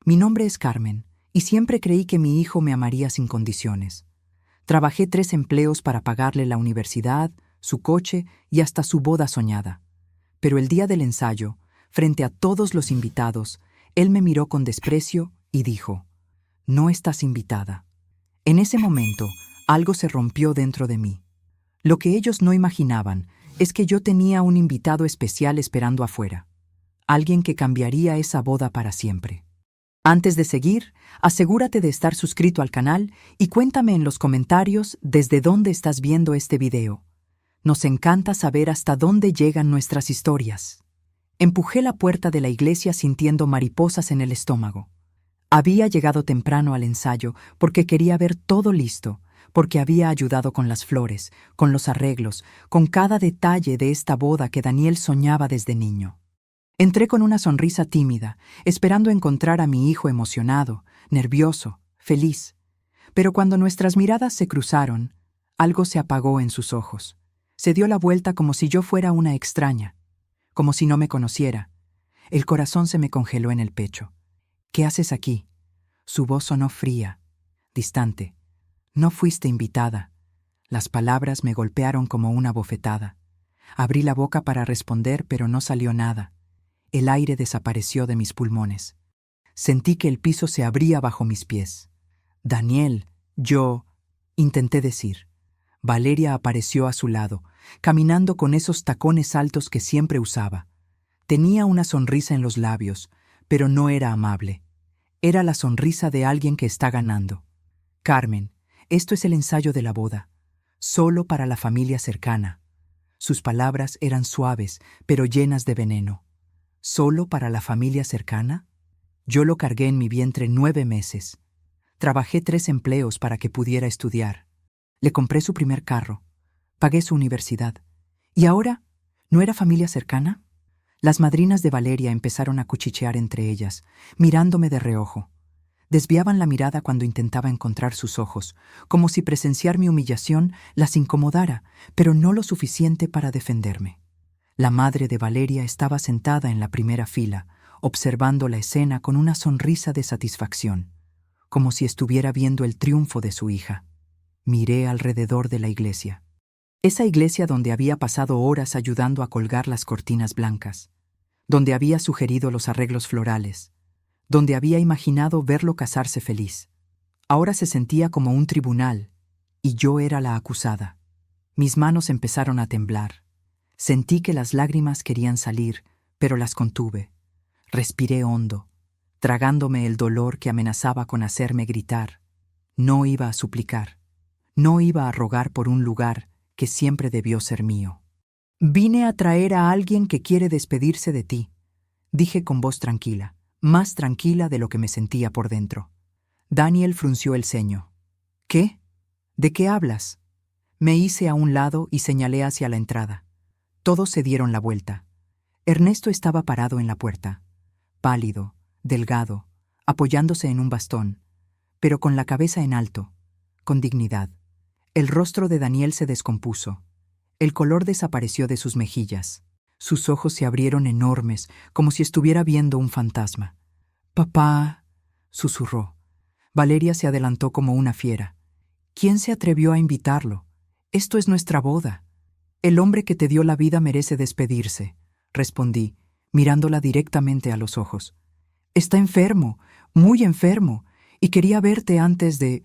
Mi nombre es Carmen, y siempre creí que mi hijo me amaría sin condiciones. Trabajé 3 empleos para pagarle la universidad, su coche y hasta su boda soñada. Pero el día del ensayo, frente a todos los invitados, él me miró con desprecio y dijo: «No estás invitada». En ese momento, algo se rompió dentro de mí. Lo que ellos no imaginaban es que yo tenía un invitado especial esperando afuera. Alguien que cambiaría esa boda para siempre. Antes de seguir, asegúrate de estar suscrito al canal y cuéntame en los comentarios desde dónde estás viendo este video. Nos encanta saber hasta dónde llegan nuestras historias. Empujé la puerta de la iglesia sintiendo mariposas en el estómago. Había llegado temprano al ensayo porque quería ver todo listo, porque había ayudado con las flores, con los arreglos, con cada detalle de esta boda que Daniel soñaba desde niño. Entré con una sonrisa tímida, esperando encontrar a mi hijo emocionado, nervioso, feliz. Pero cuando nuestras miradas se cruzaron, algo se apagó en sus ojos. Se dio la vuelta como si yo fuera una extraña, como si no me conociera. El corazón se me congeló en el pecho. «¿Qué haces aquí?». Su voz sonó fría, distante. «No fuiste invitada». Las palabras me golpearon como una bofetada. Abrí la boca para responder, pero no salió nada. El aire desapareció de mis pulmones. Sentí que el piso se abría bajo mis pies. «Daniel, yo…», intenté decir. Valeria apareció a su lado, caminando con esos tacones altos que siempre usaba. Tenía una sonrisa en los labios, pero no era amable. Era la sonrisa de alguien que está ganando. «Carmen, esto es el ensayo de la boda. Solo para la familia cercana». Sus palabras eran suaves, pero llenas de veneno. ¿Solo para la familia cercana? Yo lo cargué en mi vientre 9 meses. Trabajé 3 empleos para que pudiera estudiar. Le compré su primer carro. Pagué su universidad. ¿Y ahora no era familia cercana? Las madrinas de Valeria empezaron a cuchichear entre ellas, mirándome de reojo. Desviaban la mirada cuando intentaba encontrar sus ojos, como si presenciar mi humillación las incomodara, pero no lo suficiente para defenderme. La madre de Valeria estaba sentada en la primera fila, observando la escena con una sonrisa de satisfacción, como si estuviera viendo el triunfo de su hija. Miré alrededor de la iglesia. Esa iglesia donde había pasado horas ayudando a colgar las cortinas blancas, donde había sugerido los arreglos florales, donde había imaginado verlo casarse feliz. Ahora se sentía como un tribunal, y yo era la acusada. Mis manos empezaron a temblar. Sentí que las lágrimas querían salir, pero las contuve. Respiré hondo, tragándome el dolor que amenazaba con hacerme gritar. No iba a suplicar. No iba a rogar por un lugar que siempre debió ser mío. «Vine a traer a alguien que quiere despedirse de ti», dije con voz tranquila, más tranquila de lo que me sentía por dentro. Daniel frunció el ceño. «¿Qué? ¿De qué hablas?». Me hice a un lado y señalé hacia la entrada. Todos se dieron la vuelta. Ernesto estaba parado en la puerta, pálido, delgado, apoyándose en un bastón, pero con la cabeza en alto, con dignidad. El rostro de Daniel se descompuso. El color desapareció de sus mejillas. Sus ojos se abrieron enormes, como si estuviera viendo un fantasma. «Papá», susurró. Valeria se adelantó como una fiera. «¿Quién se atrevió a invitarlo? Esto es nuestra boda». «El hombre que te dio la vida merece despedirse», respondí, mirándola directamente a los ojos. «Está enfermo, muy enfermo, y quería verte antes de…».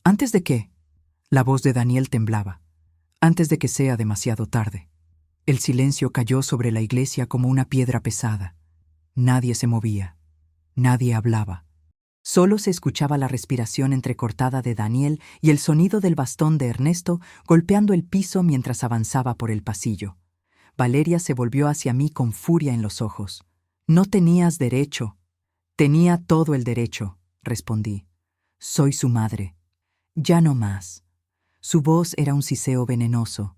«¿Antes de qué?». La voz de Daniel temblaba. «Antes de que sea demasiado tarde». El silencio cayó sobre la iglesia como una piedra pesada. Nadie se movía. Nadie hablaba. Solo se escuchaba la respiración entrecortada de Daniel y el sonido del bastón de Ernesto golpeando el piso mientras avanzaba por el pasillo. Valeria se volvió hacia mí con furia en los ojos. «No tenías derecho». «Tenía todo el derecho», respondí. «Soy su madre». «Ya no más». Su voz era un siseo venenoso.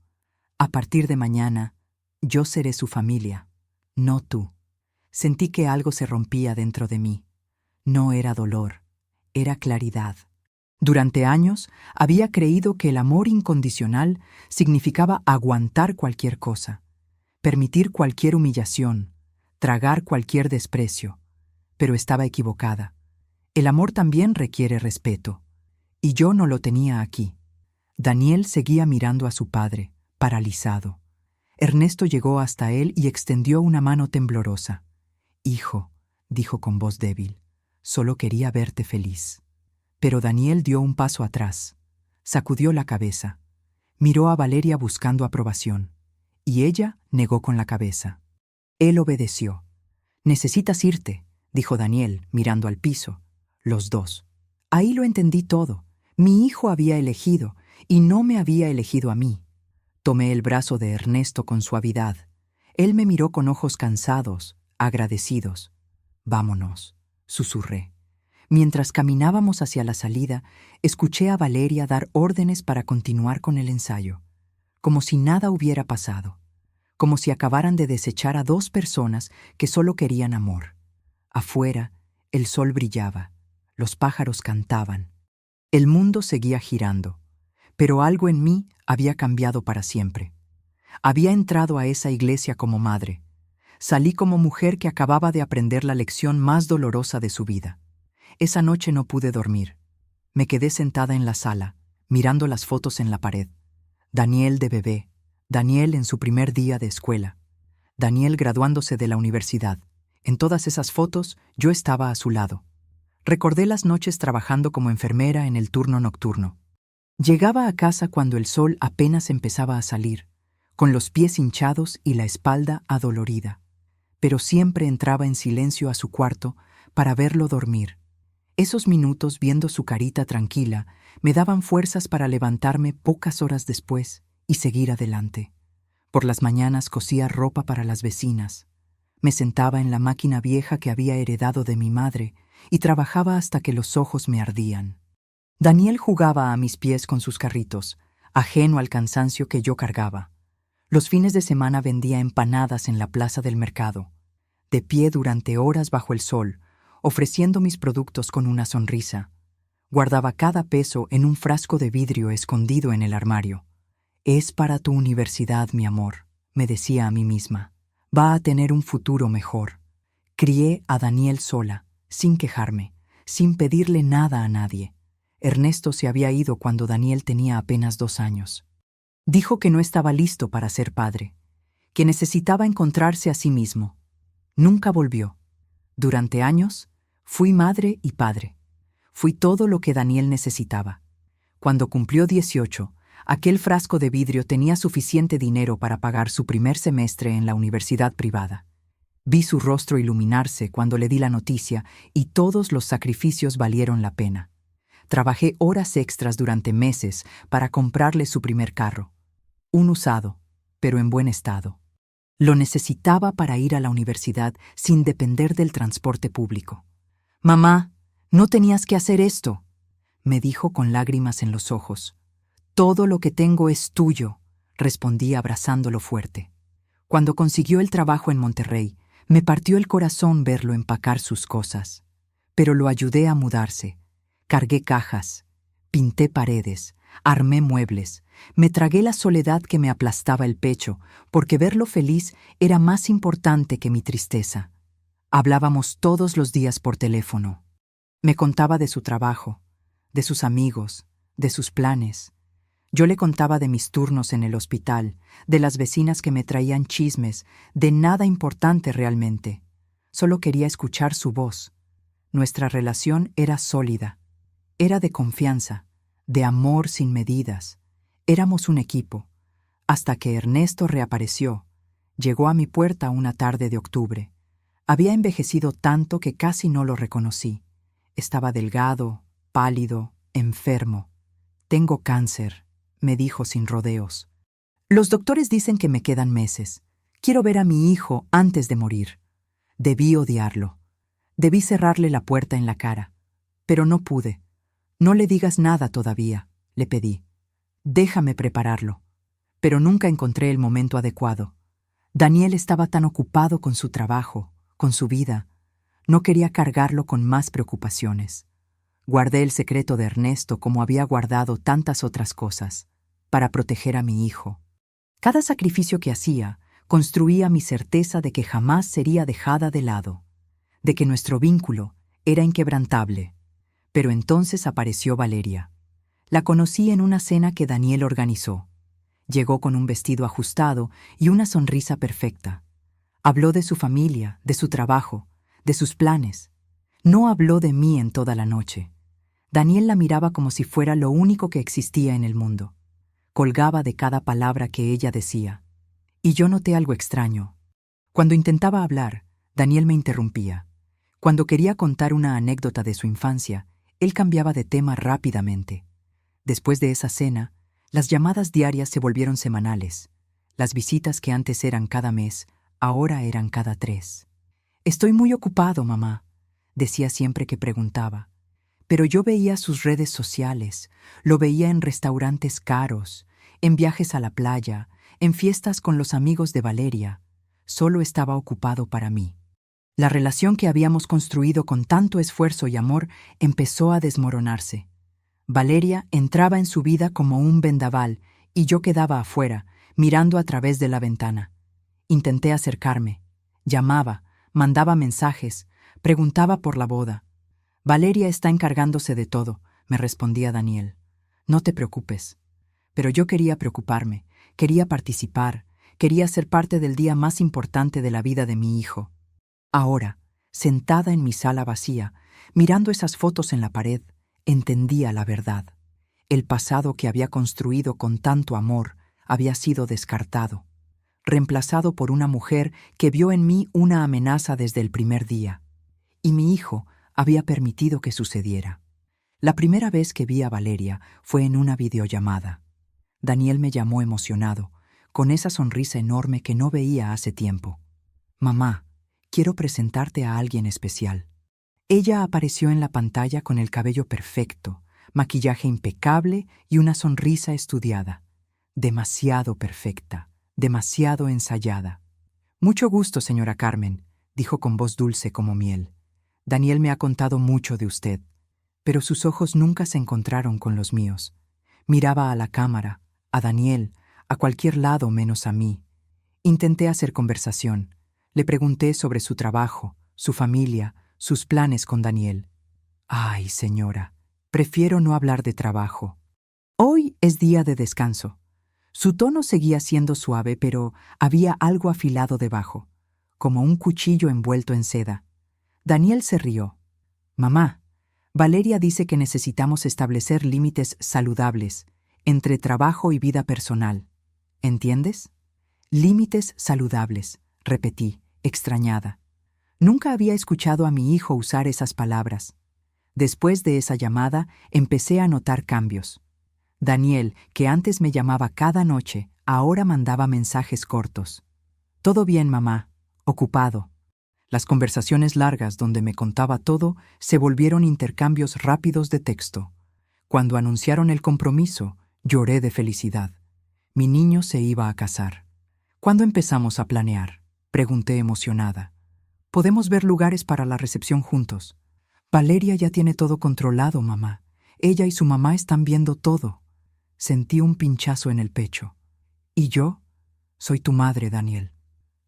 «A partir de mañana, yo seré su familia, no tú». Sentí que algo se rompía dentro de mí. No era dolor, era claridad. Durante años había creído que el amor incondicional significaba aguantar cualquier cosa, permitir cualquier humillación, tragar cualquier desprecio. Pero estaba equivocada. El amor también requiere respeto, y yo no lo tenía aquí. Daniel seguía mirando a su padre, paralizado. Ernesto llegó hasta él y extendió una mano temblorosa. «Hijo», dijo con voz débil, «solo quería verte feliz». Pero Daniel dio un paso atrás, sacudió la cabeza, miró a Valeria buscando aprobación, y ella negó con la cabeza. Él obedeció. «Necesitas irte», dijo Daniel, mirando al piso. Los dos. Ahí lo entendí todo. Mi hijo había elegido, y no me había elegido a mí. Tomé el brazo de Ernesto con suavidad. Él me miró con ojos cansados, agradecidos. «Vámonos», susurré. Mientras caminábamos hacia la salida, escuché a Valeria dar órdenes para continuar con el ensayo, como si nada hubiera pasado, como si acabaran de desechar a dos personas que solo querían amor. Afuera, el sol brillaba, los pájaros cantaban. El mundo seguía girando, pero algo en mí había cambiado para siempre. Había entrado a esa iglesia como madre. Salí como mujer que acababa de aprender la lección más dolorosa de su vida. Esa noche no pude dormir. Me quedé sentada en la sala, mirando las fotos en la pared. Daniel de bebé, Daniel en su primer día de escuela, Daniel graduándose de la universidad. En todas esas fotos yo estaba a su lado. Recordé las noches trabajando como enfermera en el turno nocturno. Llegaba a casa cuando el sol apenas empezaba a salir, con los pies hinchados y la espalda adolorida. Pero siempre entraba en silencio a su cuarto para verlo dormir. Esos minutos viendo su carita tranquila me daban fuerzas para levantarme pocas horas después y seguir adelante. Por las mañanas cosía ropa para las vecinas. Me sentaba en la máquina vieja que había heredado de mi madre y trabajaba hasta que los ojos me ardían. Daniel jugaba a mis pies con sus carritos, ajeno al cansancio que yo cargaba. Los fines de semana vendía empanadas en la plaza del mercado, de pie durante horas bajo el sol, ofreciendo mis productos con una sonrisa. Guardaba cada peso en un frasco de vidrio escondido en el armario. «Es para tu universidad, mi amor», me decía a mí misma. «Va a tener un futuro mejor». Crié a Daniel sola, sin quejarme, sin pedirle nada a nadie. Ernesto se había ido cuando Daniel tenía apenas 2 años. Dijo que no estaba listo para ser padre, que necesitaba encontrarse a sí mismo. Nunca volvió. Durante años, fui madre y padre. Fui todo lo que Daniel necesitaba. Cuando cumplió 18, aquel frasco de vidrio tenía suficiente dinero para pagar su primer semestre en la universidad privada. Vi su rostro iluminarse cuando le di la noticia y todos los sacrificios valieron la pena. Trabajé horas extras durante meses para comprarle su primer carro. Un usado, pero en buen estado. Lo necesitaba para ir a la universidad sin depender del transporte público. «Mamá, no tenías que hacer esto», me dijo con lágrimas en los ojos. «Todo lo que tengo es tuyo», respondí abrazándolo fuerte. Cuando consiguió el trabajo en Monterrey, me partió el corazón verlo empacar sus cosas. Pero lo ayudé a mudarse. Cargué cajas, pinté paredes, armé muebles. Me tragué la soledad que me aplastaba el pecho, porque verlo feliz era más importante que mi tristeza. Hablábamos todos los días por teléfono. Me contaba de su trabajo, de sus amigos, de sus planes. Yo le contaba de mis turnos en el hospital, de las vecinas que me traían chismes, de nada importante realmente. Solo quería escuchar su voz. Nuestra relación era sólida. Era de confianza, de amor sin medidas. Éramos un equipo, hasta que Ernesto reapareció. Llegó a mi puerta una tarde de octubre. Había envejecido tanto que casi no lo reconocí. Estaba delgado, pálido, enfermo. «Tengo cáncer», me dijo sin rodeos. «Los doctores dicen que me quedan meses. Quiero ver a mi hijo antes de morir». Debí odiarlo. Debí cerrarle la puerta en la cara. Pero no pude. «No le digas nada todavía», le pedí. «Déjame prepararlo». Pero nunca encontré el momento adecuado. Daniel estaba tan ocupado con su trabajo, con su vida. No quería cargarlo con más preocupaciones. Guardé el secreto de Ernesto como había guardado tantas otras cosas, para proteger a mi hijo. Cada sacrificio que hacía construía mi certeza de que jamás sería dejada de lado, de que nuestro vínculo era inquebrantable. Pero entonces apareció Valeria. La conocí en una cena que Daniel organizó. Llegó con un vestido ajustado y una sonrisa perfecta. Habló de su familia, de su trabajo, de sus planes. No habló de mí en toda la noche. Daniel la miraba como si fuera lo único que existía en el mundo. Colgaba de cada palabra que ella decía. Y yo noté algo extraño. Cuando intentaba hablar, Daniel me interrumpía. Cuando quería contar una anécdota de su infancia, él cambiaba de tema rápidamente. Después de esa cena, las llamadas diarias se volvieron semanales. Las visitas que antes eran cada mes, ahora eran cada 3. «Estoy muy ocupado, mamá», decía siempre que preguntaba. Pero yo veía sus redes sociales, lo veía en restaurantes caros, en viajes a la playa, en fiestas con los amigos de Valeria. Solo estaba ocupado para mí. La relación que habíamos construido con tanto esfuerzo y amor empezó a desmoronarse. Valeria entraba en su vida como un vendaval y yo quedaba afuera, mirando a través de la ventana. Intenté acercarme. Llamaba, mandaba mensajes, preguntaba por la boda. «Valeria está encargándose de todo», me respondía Daniel. «No te preocupes». Pero yo quería preocuparme, quería participar, quería ser parte del día más importante de la vida de mi hijo. Ahora, sentada en mi sala vacía, mirando esas fotos en la pared, entendía la verdad. El pasado que había construido con tanto amor había sido descartado, reemplazado por una mujer que vio en mí una amenaza desde el primer día. Y mi hijo había permitido que sucediera. La primera vez que vi a Valeria fue en una videollamada. Daniel me llamó emocionado, con esa sonrisa enorme que no veía hace tiempo. «Mamá, quiero presentarte a alguien especial». Ella apareció en la pantalla con el cabello perfecto, maquillaje impecable y una sonrisa estudiada. Demasiado perfecta, demasiado ensayada. «Mucho gusto, señora Carmen», dijo con voz dulce como miel. «Daniel me ha contado mucho de usted». Pero sus ojos nunca se encontraron con los míos. Miraba a la cámara, a Daniel, a cualquier lado menos a mí. Intenté hacer conversación. Le pregunté sobre su trabajo, su familia, sus planes con Daniel. «Ay, señora, prefiero no hablar de trabajo. Hoy es día de descanso». Su tono seguía siendo suave, pero había algo afilado debajo, como un cuchillo envuelto en seda. Daniel se rió. «Mamá, Valeria dice que necesitamos establecer límites saludables entre trabajo y vida personal. ¿Entiendes?» «Límites saludables», repetí, extrañada. Nunca había escuchado a mi hijo usar esas palabras. Después de esa llamada, empecé a notar cambios. Daniel, que antes me llamaba cada noche, ahora mandaba mensajes cortos. «Todo bien, mamá. Ocupado». Las conversaciones largas donde me contaba todo se volvieron intercambios rápidos de texto. Cuando anunciaron el compromiso, lloré de felicidad. Mi niño se iba a casar. «¿Cuándo empezamos a planear?», pregunté emocionada. «Podemos ver lugares para la recepción juntos». «Valeria ya tiene todo controlado, mamá. Ella y su mamá están viendo todo». Sentí un pinchazo en el pecho. «¿Y yo? Soy tu madre, Daniel».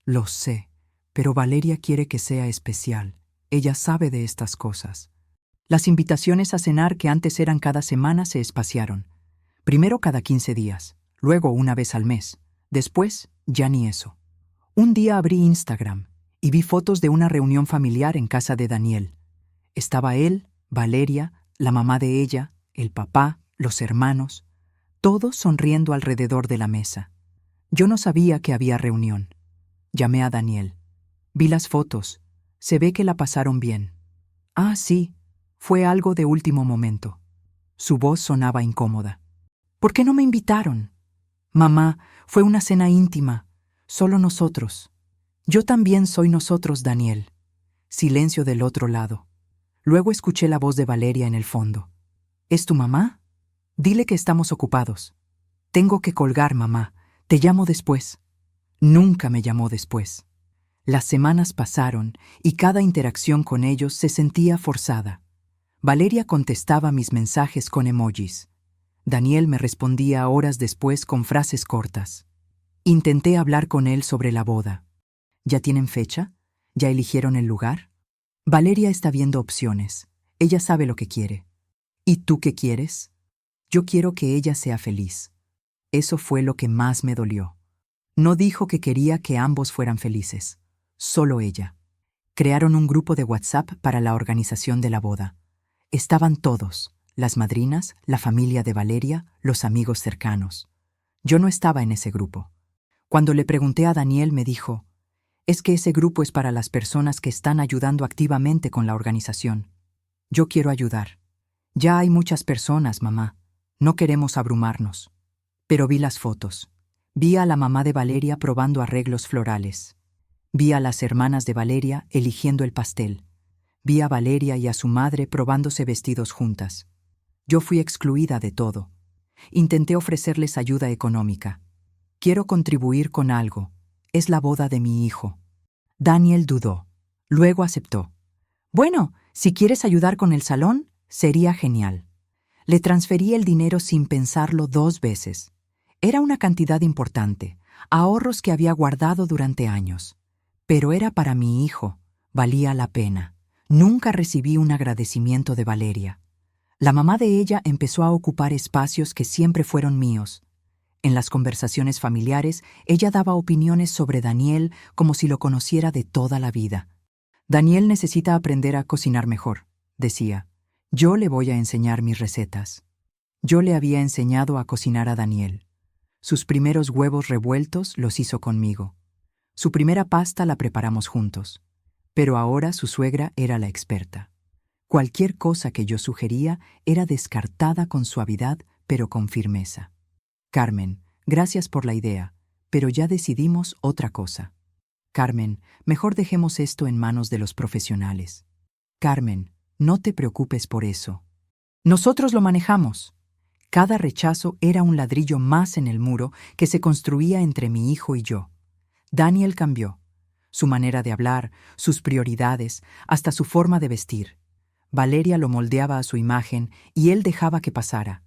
«Lo sé, pero Valeria quiere que sea especial. Ella sabe de estas cosas». Las invitaciones a cenar que antes eran cada semana se espaciaron. Primero cada 15 días, luego una vez al mes. Después, ya ni eso. Un día abrí Instagram y vi fotos de una reunión familiar en casa de Daniel. Estaba él, Valeria, la mamá de ella, el papá, los hermanos, todos sonriendo alrededor de la mesa. Yo no sabía que había reunión. Llamé a Daniel. Vi las fotos. Se ve que la pasaron bien. «Ah, sí, fue algo de último momento». Su voz sonaba incómoda. «¿Por qué no me invitaron?» «Mamá, fue una cena íntima. Solo nosotros». «Yo también soy nosotros, Daniel». Silencio del otro lado. Luego escuché la voz de Valeria en el fondo. «¿Es tu mamá? Dile que estamos ocupados». «Tengo que colgar, mamá. Te llamo después». Nunca me llamó después. Las semanas pasaron y cada interacción con ellos se sentía forzada. Valeria contestaba mis mensajes con emojis. Daniel me respondía horas después con frases cortas. Intenté hablar con él sobre la boda. ¿Ya tienen fecha? ¿Ya eligieron el lugar? Valeria está viendo opciones. Ella sabe lo que quiere. ¿Y tú qué quieres? Yo quiero que ella sea feliz. Eso fue lo que más me dolió. No dijo que quería que ambos fueran felices, solo ella. Crearon un grupo de WhatsApp para la organización de la boda. Estaban todos, las madrinas, la familia de Valeria, los amigos cercanos. Yo no estaba en ese grupo. Cuando le pregunté a Daniel, me dijo, es que ese grupo es para las personas que están ayudando activamente con la organización. Yo quiero ayudar. Ya hay muchas personas, mamá. No queremos abrumarnos. Pero vi las fotos. Vi a la mamá de Valeria probando arreglos florales. Vi a las hermanas de Valeria eligiendo el pastel. Vi a Valeria y a su madre probándose vestidos juntas. Yo fui excluida de todo. Intenté ofrecerles ayuda económica. Quiero contribuir con algo. Es la boda de mi hijo. Daniel dudó. Luego aceptó. Bueno, si quieres ayudar con el salón, sería genial. Le transferí el dinero sin pensarlo 2 veces. Era una cantidad importante, ahorros que había guardado durante años. Pero era para mi hijo, valía la pena. Nunca recibí un agradecimiento de Valeria. La mamá de ella empezó a ocupar espacios que siempre fueron míos. En las conversaciones familiares, ella daba opiniones sobre Daniel como si lo conociera de toda la vida. Daniel necesita aprender a cocinar mejor, decía. Yo le voy a enseñar mis recetas. Yo le había enseñado a cocinar a Daniel. Sus primeros huevos revueltos los hizo conmigo. Su primera pasta la preparamos juntos. Pero ahora su suegra era la experta. Cualquier cosa que yo sugería era descartada con suavidad, pero con firmeza. Carmen, gracias por la idea, pero ya decidimos otra cosa. Carmen, mejor dejemos esto en manos de los profesionales. Carmen, no te preocupes por eso. Nosotros lo manejamos. Cada rechazo era un ladrillo más en el muro que se construía entre mi hijo y yo. Daniel cambió. Su manera de hablar, sus prioridades, hasta su forma de vestir. Valeria lo moldeaba a su imagen y él dejaba que pasara.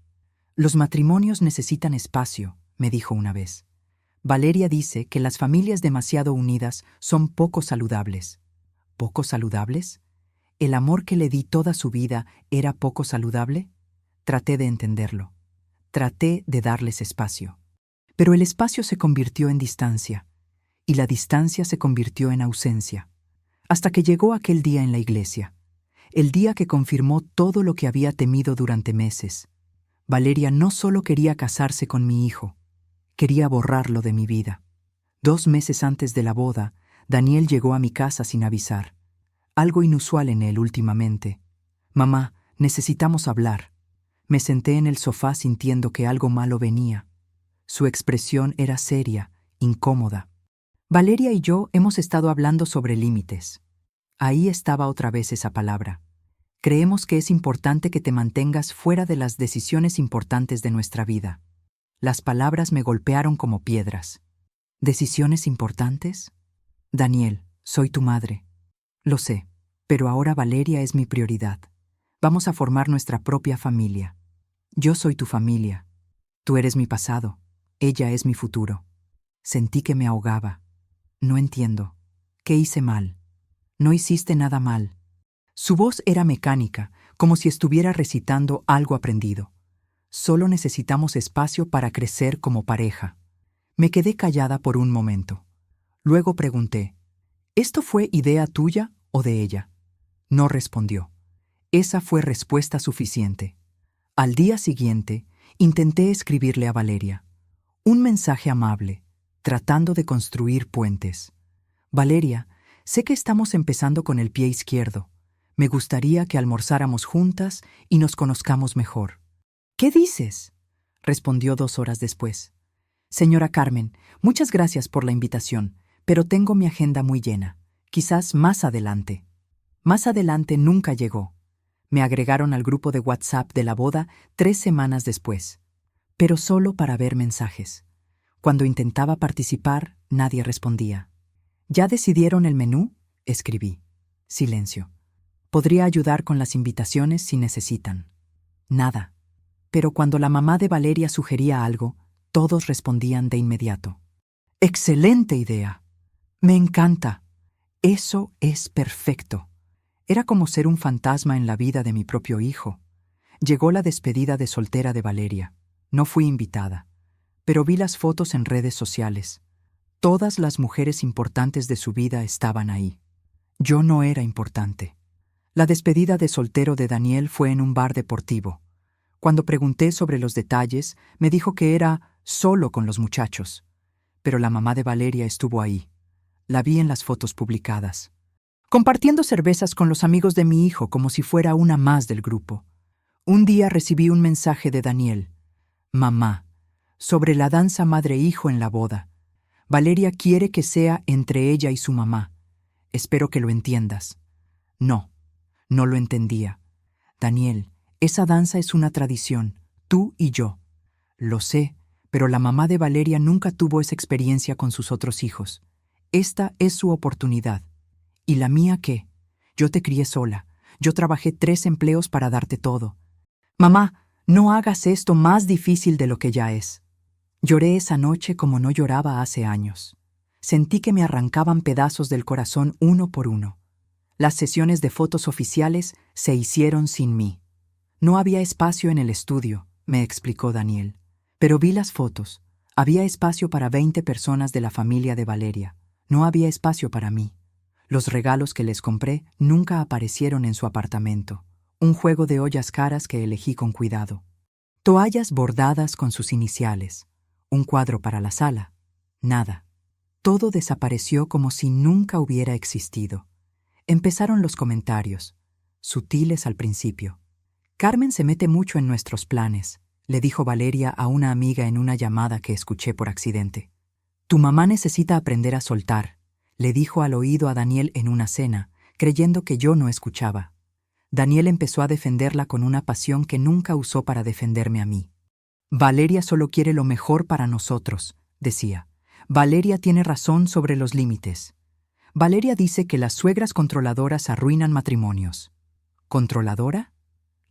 Los matrimonios necesitan espacio, me dijo una vez. Valeria dice que las familias demasiado unidas son poco saludables. ¿Poco saludables? ¿El amor que le di toda su vida era poco saludable? Traté de entenderlo. Traté de darles espacio. Pero el espacio se convirtió en distancia, y la distancia se convirtió en ausencia, hasta que llegó aquel día en la iglesia, el día que confirmó todo lo que había temido durante meses. Valeria no solo quería casarse con mi hijo, quería borrarlo de mi vida. 2 meses antes de la boda, Daniel llegó a mi casa sin avisar. Algo inusual en él últimamente. Mamá, necesitamos hablar. Me senté en el sofá sintiendo que algo malo venía. Su expresión era seria, incómoda. Valeria y yo hemos estado hablando sobre límites. Ahí estaba otra vez esa palabra. Creemos que es importante que te mantengas fuera de las decisiones importantes de nuestra vida. Las palabras me golpearon como piedras. ¿Decisiones importantes? Daniel, soy tu madre. Lo sé, pero ahora Valeria es mi prioridad. Vamos a formar nuestra propia familia. Yo soy tu familia. Tú eres mi pasado. Ella es mi futuro. Sentí que me ahogaba. No entiendo. ¿Qué hice mal? No hiciste nada mal. Su voz era mecánica, como si estuviera recitando algo aprendido. Solo necesitamos espacio para crecer como pareja. Me quedé callada por un momento. Luego pregunté, ¿esto fue idea tuya o de ella? No respondió. Esa fue respuesta suficiente. Al día siguiente, intenté escribirle a Valeria. Un mensaje amable, tratando de construir puentes. Valeria, sé que estamos empezando con el pie izquierdo. Me gustaría que almorzáramos juntas y nos conozcamos mejor. ¿Qué dices? Respondió 2 horas después. Señora Carmen, muchas gracias por la invitación, pero tengo mi agenda muy llena. Quizás más adelante. Más adelante nunca llegó. Me agregaron al grupo de WhatsApp de la boda 3 semanas después, pero solo para ver mensajes. Cuando intentaba participar, nadie respondía. ¿Ya decidieron el menú? Escribí. Silencio. Podría ayudar con las invitaciones si necesitan. Nada. Pero cuando la mamá de Valeria sugería algo, todos respondían de inmediato. ¡Excelente idea! ¡Me encanta! Eso es perfecto. Era como ser un fantasma en la vida de mi propio hijo. Llegó la despedida de soltera de Valeria. No fui invitada, pero vi las fotos en redes sociales. Todas las mujeres importantes de su vida estaban ahí. Yo no era importante. La despedida de soltero de Daniel fue en un bar deportivo. Cuando pregunté sobre los detalles, me dijo que era solo con los muchachos. Pero la mamá de Valeria estuvo ahí. La vi en las fotos publicadas, compartiendo cervezas con los amigos de mi hijo como si fuera una más del grupo. Un día recibí un mensaje de Daniel. Mamá, sobre la danza madre-hijo en la boda. Valeria quiere que sea entre ella y su mamá. Espero que lo entiendas. No, no lo entendía. Daniel, esa danza es una tradición, tú y yo. Lo sé, pero la mamá de Valeria nunca tuvo esa experiencia con sus otros hijos. Esta es su oportunidad. ¿Y la mía qué? Yo te crié sola. Yo trabajé 3 empleos para darte todo. Mamá, no hagas esto más difícil de lo que ya es. Lloré esa noche como no lloraba hace años. Sentí que me arrancaban pedazos del corazón uno por uno. Las sesiones de fotos oficiales se hicieron sin mí. No había espacio en el estudio, me explicó Daniel. Pero vi las fotos. Había espacio para 20 personas de la familia de Valeria. No había espacio para mí. Los regalos que les compré nunca aparecieron en su apartamento. Un juego de ollas caras que elegí con cuidado. Toallas bordadas con sus iniciales. Un cuadro para la sala. Nada. Todo desapareció como si nunca hubiera existido. Empezaron los comentarios, sutiles al principio. Carmen se mete mucho en nuestros planes, le dijo Valeria a una amiga en una llamada que escuché por accidente. Tu mamá necesita aprender a soltar, le dijo al oído a Daniel en una cena, creyendo que yo no escuchaba. Daniel empezó a defenderla con una pasión que nunca usó para defenderme a mí. Valeria solo quiere lo mejor para nosotros, decía. Valeria tiene razón sobre los límites. Valeria dice que las suegras controladoras arruinan matrimonios. ¿Controladora?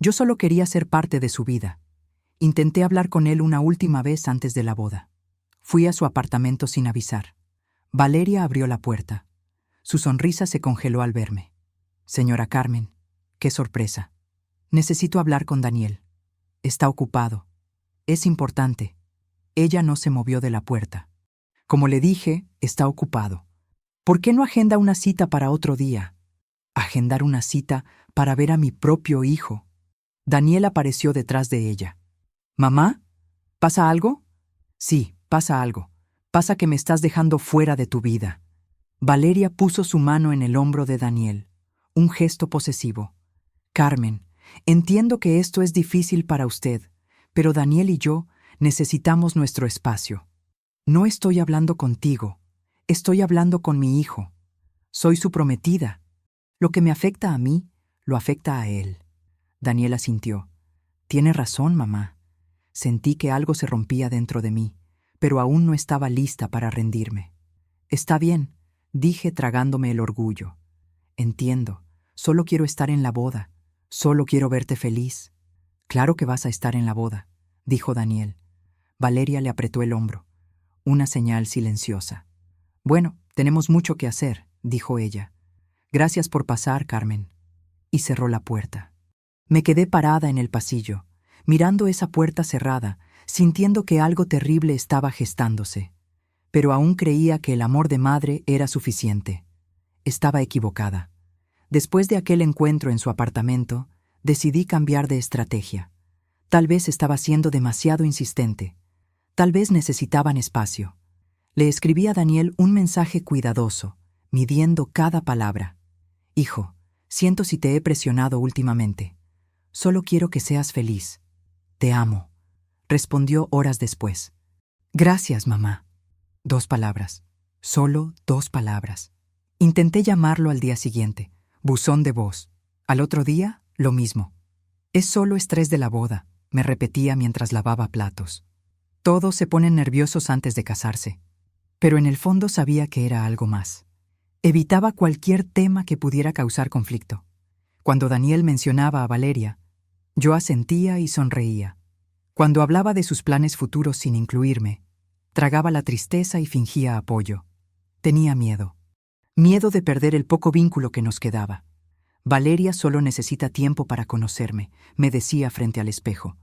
Yo solo quería ser parte de su vida. Intenté hablar con él una última vez antes de la boda. Fui a su apartamento sin avisar. Valeria abrió la puerta. Su sonrisa se congeló al verme. Señora Carmen, qué sorpresa. Necesito hablar con Daniel. Está ocupado. Es importante. Ella no se movió de la puerta. Como le dije, está ocupado. ¿Por qué no agenda una cita para otro día? Agendar una cita para ver a mi propio hijo. Daniel apareció detrás de ella. ¿Mamá? ¿Pasa algo? Sí, pasa algo. Pasa que me estás dejando fuera de tu vida. Valeria puso su mano en el hombro de Daniel. Un gesto posesivo. Carmen, entiendo que esto es difícil para usted, pero Daniel y yo necesitamos nuestro espacio. No estoy hablando contigo. Estoy hablando con mi hijo. Soy su prometida. Lo que me afecta a mí, lo afecta a él. Daniel asintió. Tiene razón, mamá. Sentí que algo se rompía dentro de mí, pero aún no estaba lista para rendirme. Está bien, dije tragándome el orgullo. Entiendo. Solo quiero estar en la boda. Solo quiero verte feliz. Claro que vas a estar en la boda, dijo Daniel. Valeria le apretó el hombro. Una señal silenciosa. Bueno, tenemos mucho que hacer, dijo ella. Gracias por pasar, Carmen. Y cerró la puerta. Me quedé parada en el pasillo, mirando esa puerta cerrada, sintiendo que algo terrible estaba gestándose. Pero aún creía que el amor de madre era suficiente. Estaba equivocada. Después de aquel encuentro en su apartamento, decidí cambiar de estrategia. Tal vez estaba siendo demasiado insistente. Tal vez necesitaban espacio. Le escribí a Daniel un mensaje cuidadoso, midiendo cada palabra. Hijo, siento si te he presionado últimamente. Solo quiero que seas feliz. Te amo, respondió horas después. Gracias, mamá. 2 palabras. Solo 2 palabras. Intenté llamarlo al día siguiente. Buzón de voz. Al otro día, lo mismo. Es solo estrés de la boda, me repetía mientras lavaba platos. Todos se ponen nerviosos antes de casarse. Pero en el fondo sabía que era algo más. Evitaba cualquier tema que pudiera causar conflicto. Cuando Daniel mencionaba a Valeria, yo asentía y sonreía. Cuando hablaba de sus planes futuros sin incluirme, tragaba la tristeza y fingía apoyo. Tenía miedo. Miedo de perder el poco vínculo que nos quedaba. Valeria solo necesita tiempo para conocerme, me decía frente al espejo.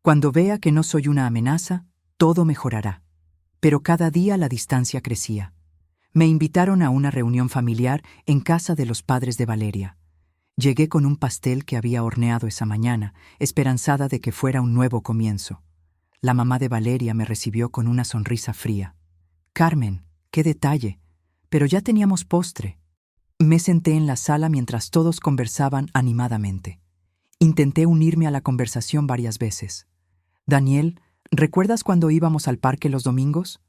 Cuando vea que no soy una amenaza, todo mejorará. Pero cada día la distancia crecía. Me invitaron a una reunión familiar en casa de los padres de Valeria. Llegué con un pastel que había horneado esa mañana, esperanzada de que fuera un nuevo comienzo. La mamá de Valeria me recibió con una sonrisa fría. «Carmen, qué detalle, pero ya teníamos postre». Me senté en la sala mientras todos conversaban animadamente. Intenté unirme a la conversación varias veces. «Daniel, ¿recuerdas cuando íbamos al parque los domingos?»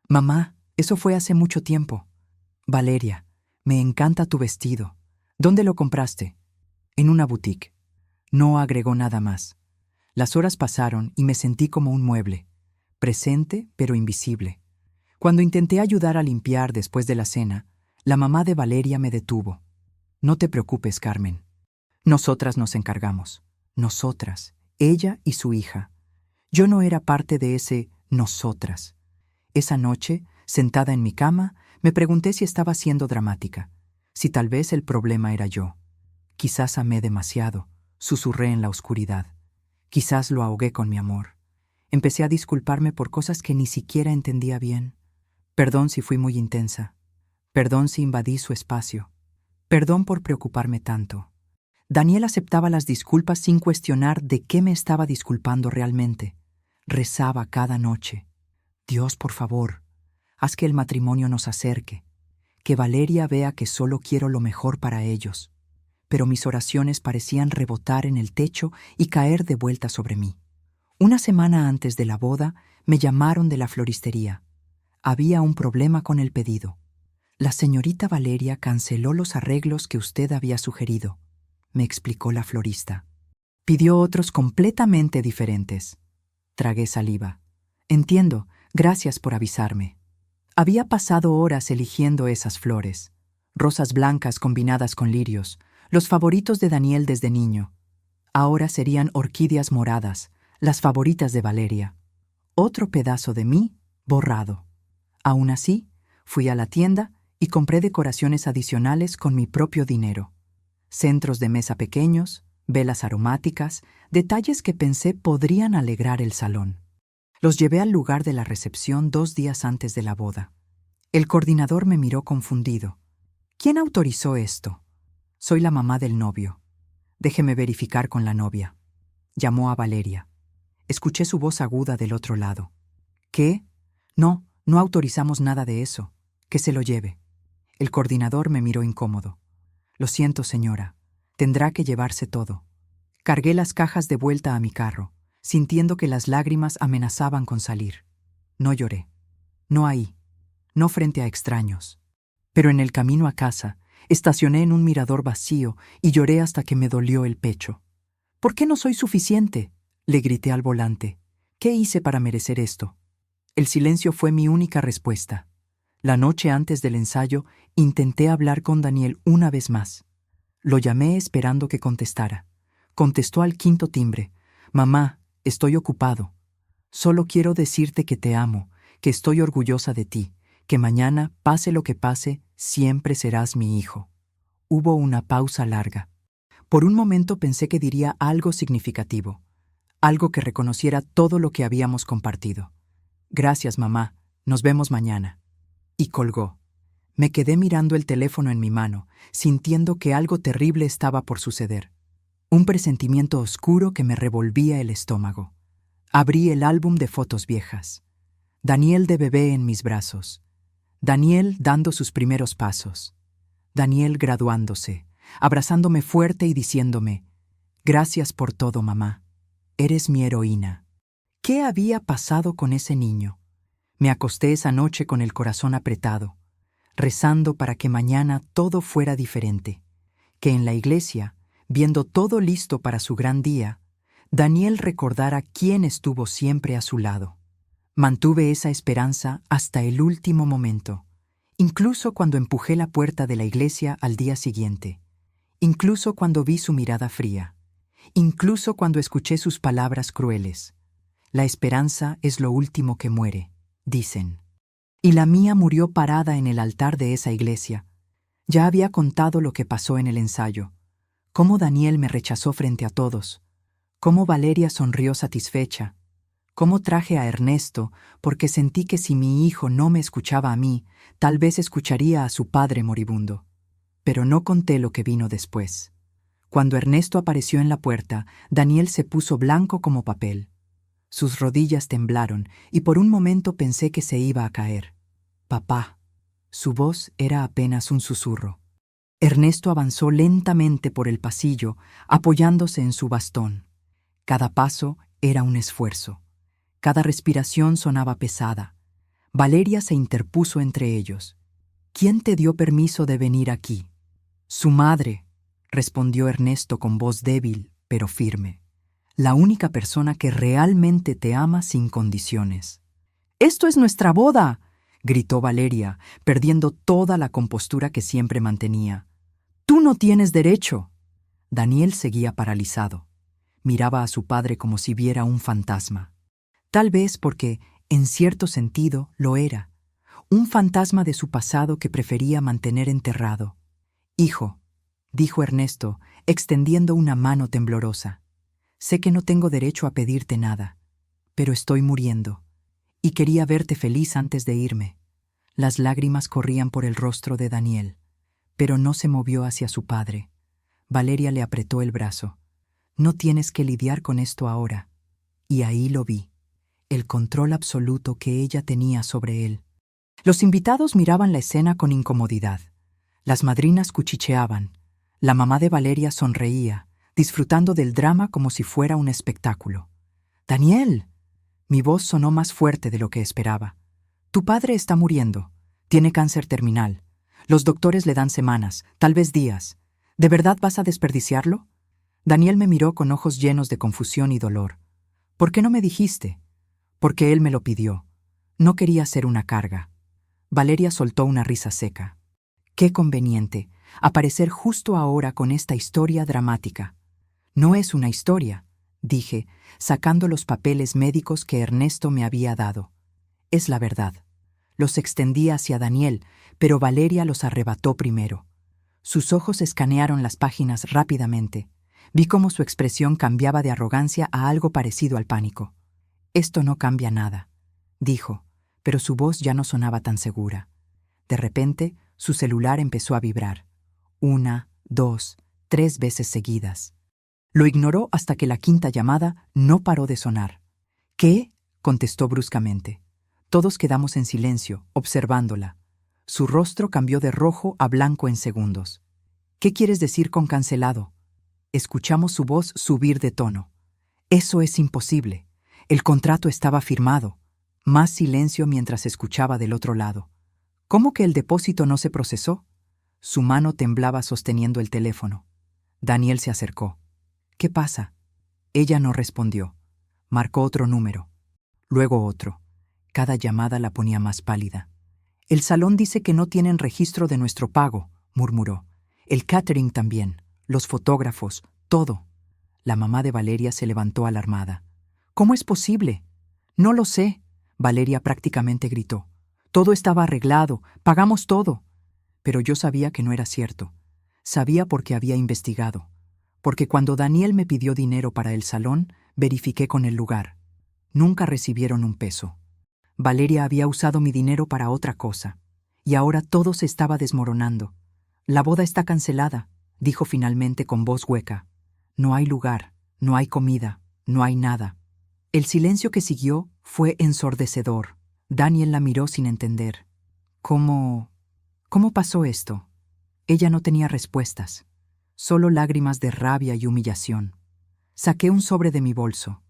«Mamá, eso fue hace mucho tiempo». «Valeria, me encanta tu vestido. ¿Dónde lo compraste?» «En una boutique». No agregó nada más. Las horas pasaron y me sentí como un mueble, presente pero invisible. Cuando intenté ayudar a limpiar después de la cena, la mamá de Valeria me detuvo. «No te preocupes, Carmen. Nosotras nos encargamos. Nosotras, ella y su hija». Yo no era parte de ese nosotras. Esa noche, sentada en mi cama, me pregunté si estaba siendo dramática, si tal vez el problema era yo. Quizás amé demasiado, susurré en la oscuridad. Quizás lo ahogué con mi amor. Empecé a disculparme por cosas que ni siquiera entendía bien. Perdón si fui muy intensa. Perdón si invadí su espacio. Perdón por preocuparme tanto. Daniel aceptaba las disculpas sin cuestionar de qué me estaba disculpando realmente. Rezaba cada noche. «Dios, por favor, haz que el matrimonio nos acerque, que Valeria vea que solo quiero lo mejor para ellos». Pero mis oraciones parecían rebotar en el techo y caer de vuelta sobre mí. Una semana antes de la boda, me llamaron de la floristería. Había un problema con el pedido. «La señorita Valeria canceló los arreglos que usted había sugerido», me explicó la florista. «Pidió otros completamente diferentes». Tragué saliva. «Entiendo, gracias por avisarme». Había pasado horas eligiendo esas flores. Rosas blancas combinadas con lirios, los favoritos de Daniel desde niño. Ahora serían orquídeas moradas, las favoritas de Valeria. Otro pedazo de mí borrado. Aún así, fui a la tienda y compré decoraciones adicionales con mi propio dinero. Centros de mesa pequeños, velas aromáticas, detalles que pensé podrían alegrar el salón. Los llevé al lugar de la recepción 2 días antes de la boda. El coordinador me miró confundido. «¿Quién autorizó esto?» «Soy la mamá del novio. Déjeme verificar con la novia». Llamó a Valeria. Escuché su voz aguda del otro lado. «¿Qué? No, no autorizamos nada de eso. Que se lo lleve». El coordinador me miró incómodo. «Lo siento, señora. Tendrá que llevarse todo». Cargué las cajas de vuelta a mi carro, sintiendo que las lágrimas amenazaban con salir. No lloré. No ahí. No frente a extraños. Pero en el camino a casa, estacioné en un mirador vacío y lloré hasta que me dolió el pecho. «¿Por qué no soy suficiente?», le grité al volante. «¿Qué hice para merecer esto?». El silencio fue mi única respuesta. La noche antes del ensayo, intenté hablar con Daniel una vez más. Lo llamé esperando que contestara. Contestó al 5.º timbre. «Mamá, estoy ocupado. Solo quiero decirte que te amo, que estoy orgullosa de ti, que mañana, pase lo que pase, siempre serás mi hijo». Hubo una pausa larga. Por un momento pensé que diría algo significativo, algo que reconociera todo lo que habíamos compartido. «Gracias, mamá. Nos vemos mañana». Y colgó. Me quedé mirando el teléfono en mi mano, sintiendo que algo terrible estaba por suceder. Un presentimiento oscuro que me revolvía el estómago. Abrí el álbum de fotos viejas. Daniel de bebé en mis brazos. Daniel dando sus primeros pasos. Daniel graduándose, abrazándome fuerte y diciéndome: «Gracias por todo, mamá. Eres mi heroína». ¿Qué había pasado con ese niño? Me acosté esa noche con el corazón apretado, rezando para que mañana todo fuera diferente, que en la iglesia, viendo todo listo para su gran día, Daniel recordara quién estuvo siempre a su lado. Mantuve esa esperanza hasta el último momento, incluso cuando empujé la puerta de la iglesia al día siguiente, incluso cuando vi su mirada fría, incluso cuando escuché sus palabras crueles. La esperanza es lo último que muere, dicen. Y la mía murió parada en el altar de esa iglesia. Ya había contado lo que pasó en el ensayo. Cómo Daniel me rechazó frente a todos. Cómo Valeria sonrió satisfecha. Cómo traje a Ernesto porque sentí que si mi hijo no me escuchaba a mí, tal vez escucharía a su padre moribundo. Pero no conté lo que vino después. Cuando Ernesto apareció en la puerta, Daniel se puso blanco como papel. Sus rodillas temblaron y por un momento pensé que se iba a caer. «Papá». Su voz era apenas un susurro. Ernesto avanzó lentamente por el pasillo, apoyándose en su bastón. Cada paso era un esfuerzo. Cada respiración sonaba pesada. Valeria se interpuso entre ellos. «¿Quién te dio permiso de venir aquí?» «Su madre», respondió Ernesto con voz débil, pero firme. «La única persona que realmente te ama sin condiciones». «¡Esto es nuestra boda!», gritó Valeria, perdiendo toda la compostura que siempre mantenía. «¡Tú no tienes derecho!». Daniel seguía paralizado. Miraba a su padre como si viera un fantasma. Tal vez porque, en cierto sentido, lo era. Un fantasma de su pasado que prefería mantener enterrado. «Hijo», dijo Ernesto, extendiendo una mano temblorosa. «Sé que no tengo derecho a pedirte nada, pero estoy muriendo, y quería verte feliz antes de irme». Las lágrimas corrían por el rostro de Daniel, pero no se movió hacia su padre. Valeria le apretó el brazo. «No tienes que lidiar con esto ahora». Y ahí lo vi, el control absoluto que ella tenía sobre él. Los invitados miraban la escena con incomodidad. Las madrinas cuchicheaban. La mamá de Valeria sonreía, disfrutando del drama como si fuera un espectáculo. «¡Daniel!». Mi voz sonó más fuerte de lo que esperaba. «Tu padre está muriendo. Tiene cáncer terminal. Los doctores le dan semanas, tal vez días. ¿De verdad vas a desperdiciarlo?». Daniel me miró con ojos llenos de confusión y dolor. «¿Por qué no me dijiste?». «Porque él me lo pidió. No quería ser una carga». Valeria soltó una risa seca. «Qué conveniente aparecer justo ahora con esta historia dramática». «No es una historia», dije, sacando los papeles médicos que Ernesto me había dado. «Es la verdad». Los extendí hacia Daniel, pero Valeria los arrebató primero. Sus ojos escanearon las páginas rápidamente. Vi cómo su expresión cambiaba de arrogancia a algo parecido al pánico. «Esto no cambia nada», dijo, pero su voz ya no sonaba tan segura. De repente, su celular empezó a vibrar. 1, 2, 3 veces seguidas. Lo ignoró hasta que la quinta llamada no paró de sonar. «¿Qué?», contestó bruscamente. Todos quedamos en silencio, observándola. Su rostro cambió de rojo a blanco en segundos. «¿Qué quieres decir con cancelado?». Escuchamos su voz subir de tono. «Eso es imposible. El contrato estaba firmado». Más silencio mientras escuchaba del otro lado. «¿Cómo que el depósito no se procesó?». Su mano temblaba sosteniendo el teléfono. Daniel se acercó. «¿Qué pasa?». Ella no respondió. Marcó otro número. Luego otro. Cada llamada la ponía más pálida. «El salón dice que no tienen registro de nuestro pago», murmuró. «El catering también, los fotógrafos, todo». La mamá de Valeria se levantó alarmada. «¿Cómo es posible?». «No lo sé», Valeria prácticamente gritó. «Todo estaba arreglado, pagamos todo». Pero yo sabía que no era cierto. Sabía porque había investigado. Porque cuando Daniel me pidió dinero para el salón, verifiqué con el lugar. Nunca recibieron un peso. Valeria había usado mi dinero para otra cosa. Y ahora todo se estaba desmoronando. «La boda está cancelada», dijo finalmente con voz hueca. «No hay lugar, no hay comida, no hay nada». El silencio que siguió fue ensordecedor. Daniel la miró sin entender. «¿Cómo pasó esto?». Ella no tenía respuestas, solo lágrimas de rabia y humillación. Saqué un sobre de mi bolso,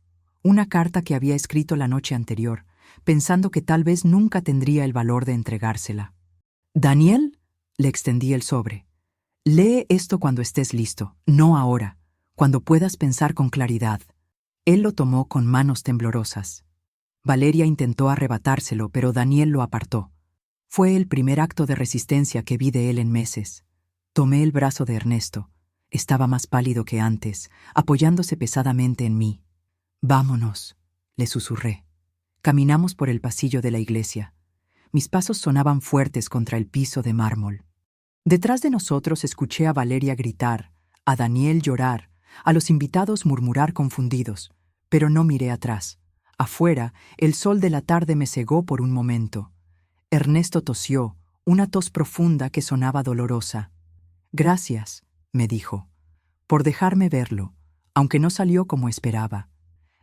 una carta que había escrito la noche anterior, pensando que tal vez nunca tendría el valor de entregársela. «Daniel», le extendí el sobre. «Lee esto cuando estés listo, no ahora, cuando puedas pensar con claridad». Él lo tomó con manos temblorosas. Valeria intentó arrebatárselo, pero Daniel lo apartó. Fue el primer acto de resistencia que vi de él en meses. Tomé el brazo de Ernesto. Estaba más pálido que antes, apoyándose pesadamente en mí. «Vámonos», le susurré. Caminamos por el pasillo de la iglesia. Mis pasos sonaban fuertes contra el piso de mármol. Detrás de nosotros escuché a Valeria gritar, a Daniel llorar, a los invitados murmurar confundidos, pero no miré atrás. Afuera, el sol de la tarde me cegó por un momento. Ernesto tosió, una tos profunda que sonaba dolorosa. «Gracias», me dijo, «por dejarme verlo, aunque no salió como esperaba».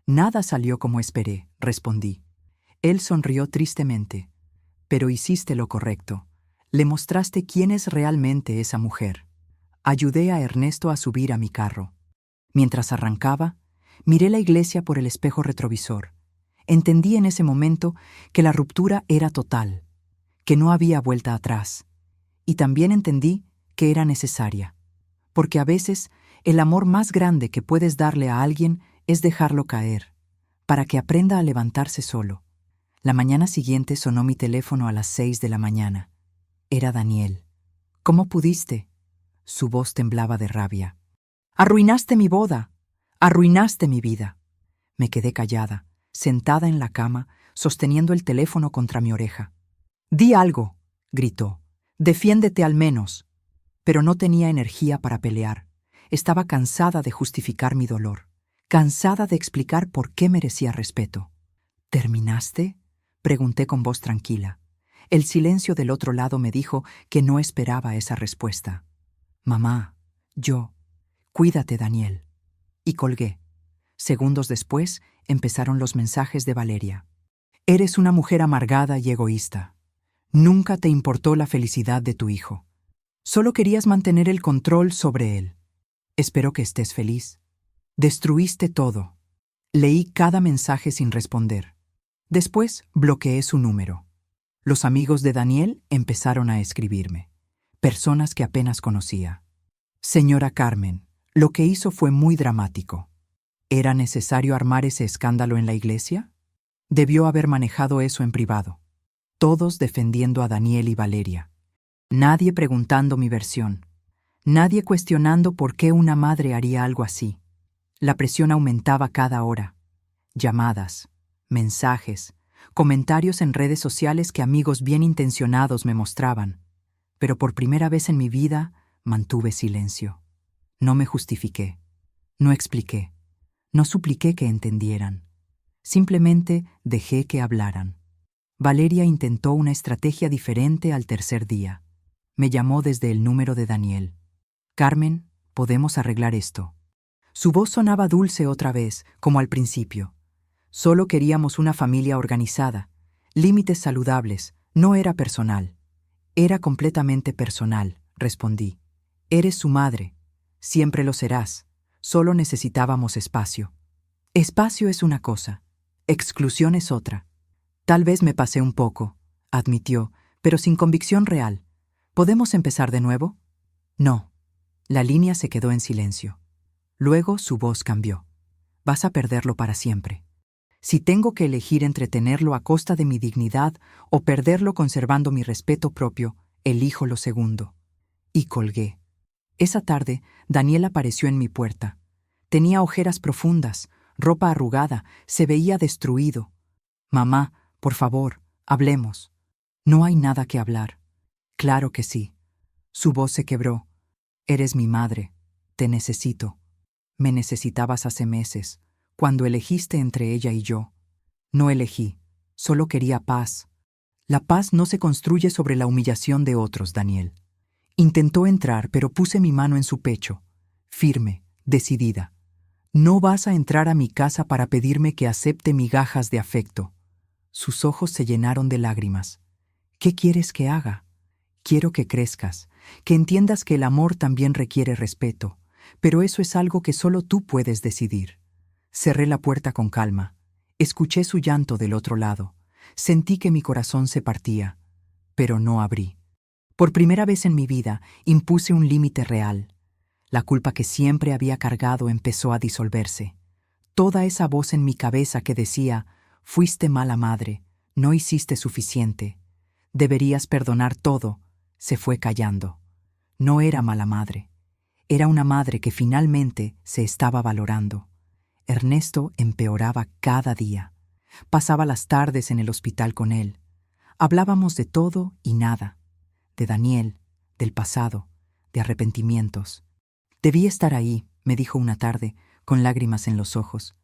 «Nada salió como esperé», respondí. Él sonrió tristemente. «Pero hiciste lo correcto. Le mostraste quién es realmente esa mujer». Ayudé a Ernesto a subir a mi carro. Mientras arrancaba, miré la iglesia por el espejo retrovisor. Entendí en ese momento que la ruptura era total, que no había vuelta atrás. Y también entendí que era necesaria, porque a veces el amor más grande que puedes darle a alguien es dejarlo caer, para que aprenda a levantarse solo. La mañana siguiente sonó mi teléfono a las 6 de la mañana. Era Daniel. «¿Cómo pudiste?». Su voz temblaba de rabia. «Arruinaste mi boda. Arruinaste mi vida». Me quedé callada, sentada en la cama, sosteniendo el teléfono contra mi oreja. «Di algo», gritó. «Defiéndete al menos». Pero no tenía energía para pelear. Estaba cansada de justificar mi dolor, cansada de explicar por qué merecía respeto. «¿Terminaste?», pregunté con voz tranquila. El silencio del otro lado me dijo que no esperaba esa respuesta. «Mamá, cuídate, Daniel». Y colgué. Segundos después empezaron los mensajes de Valeria. «Eres una mujer amargada y egoísta. Nunca te importó la felicidad de tu hijo. Solo querías mantener el control sobre él. Espero que estés feliz. Destruiste todo». Leí cada mensaje sin responder. Después bloqueé su número. Los amigos de Daniel empezaron a escribirme. Personas que apenas conocía. «Señora Carmen, lo que hizo fue muy dramático. ¿Era necesario armar ese escándalo en la iglesia? Debió haber manejado eso en privado». Todos defendiendo a Daniel y Valeria. Nadie preguntando mi versión. Nadie cuestionando por qué una madre haría algo así. La presión aumentaba cada hora. Llamadas, mensajes, comentarios en redes sociales que amigos bien intencionados me mostraban. Pero por primera vez en mi vida mantuve silencio. No me justifiqué. No expliqué. No supliqué que entendieran. Simplemente dejé que hablaran. Valeria intentó una estrategia diferente al tercer día. Me llamó desde el número de Daniel. «Carmen, podemos arreglar esto». Su voz sonaba dulce otra vez, como al principio. Solo queríamos una familia organizada, límites saludables, no era personal. «Era completamente personal», respondí. «Eres su madre. Siempre lo serás. Solo necesitábamos espacio». Espacio es una cosa, exclusión es otra. Tal vez me pasé un poco, admitió, pero sin convicción real. ¿Podemos empezar de nuevo? No. La línea se quedó en silencio. Luego su voz cambió. «Vas a perderlo para siempre. Si tengo que elegir entre tenerlo a costa de mi dignidad o perderlo conservando mi respeto propio, elijo lo segundo». Y colgué. Esa tarde, Daniel apareció en mi puerta. Tenía ojeras profundas, ropa arrugada, se veía destruido. «Mamá, por favor, hablemos». «No hay nada que hablar». «Claro que sí». Su voz se quebró. «Eres mi madre. Te necesito. Me necesitabas hace meses, cuando elegiste entre ella y yo. No elegí, solo quería paz. La paz no se construye sobre la humillación de otros, Daniel». Intentó entrar, pero puse mi mano en su pecho, firme, decidida. «No vas a entrar a mi casa para pedirme que acepte migajas de afecto». Sus ojos se llenaron de lágrimas. «¿Qué quieres que haga? Quiero que crezcas, que entiendas que el amor también requiere respeto, pero eso es algo que solo tú puedes decidir». Cerré la puerta con calma. Escuché su llanto del otro lado. Sentí que mi corazón se partía, pero no abrí. Por primera vez en mi vida, impuse un límite real. La culpa que siempre había cargado empezó a disolverse. Toda esa voz en mi cabeza que decía: «Fuiste mala madre, no hiciste suficiente, deberías perdonar todo», se fue callando. No era mala madre. Era una madre que finalmente se estaba valorando. Ernesto empeoraba cada día. Pasaba las tardes en el hospital con él. Hablábamos de todo y nada. De Daniel, del pasado, de arrepentimientos. Debí estar ahí, me dijo una tarde, con lágrimas en los ojos.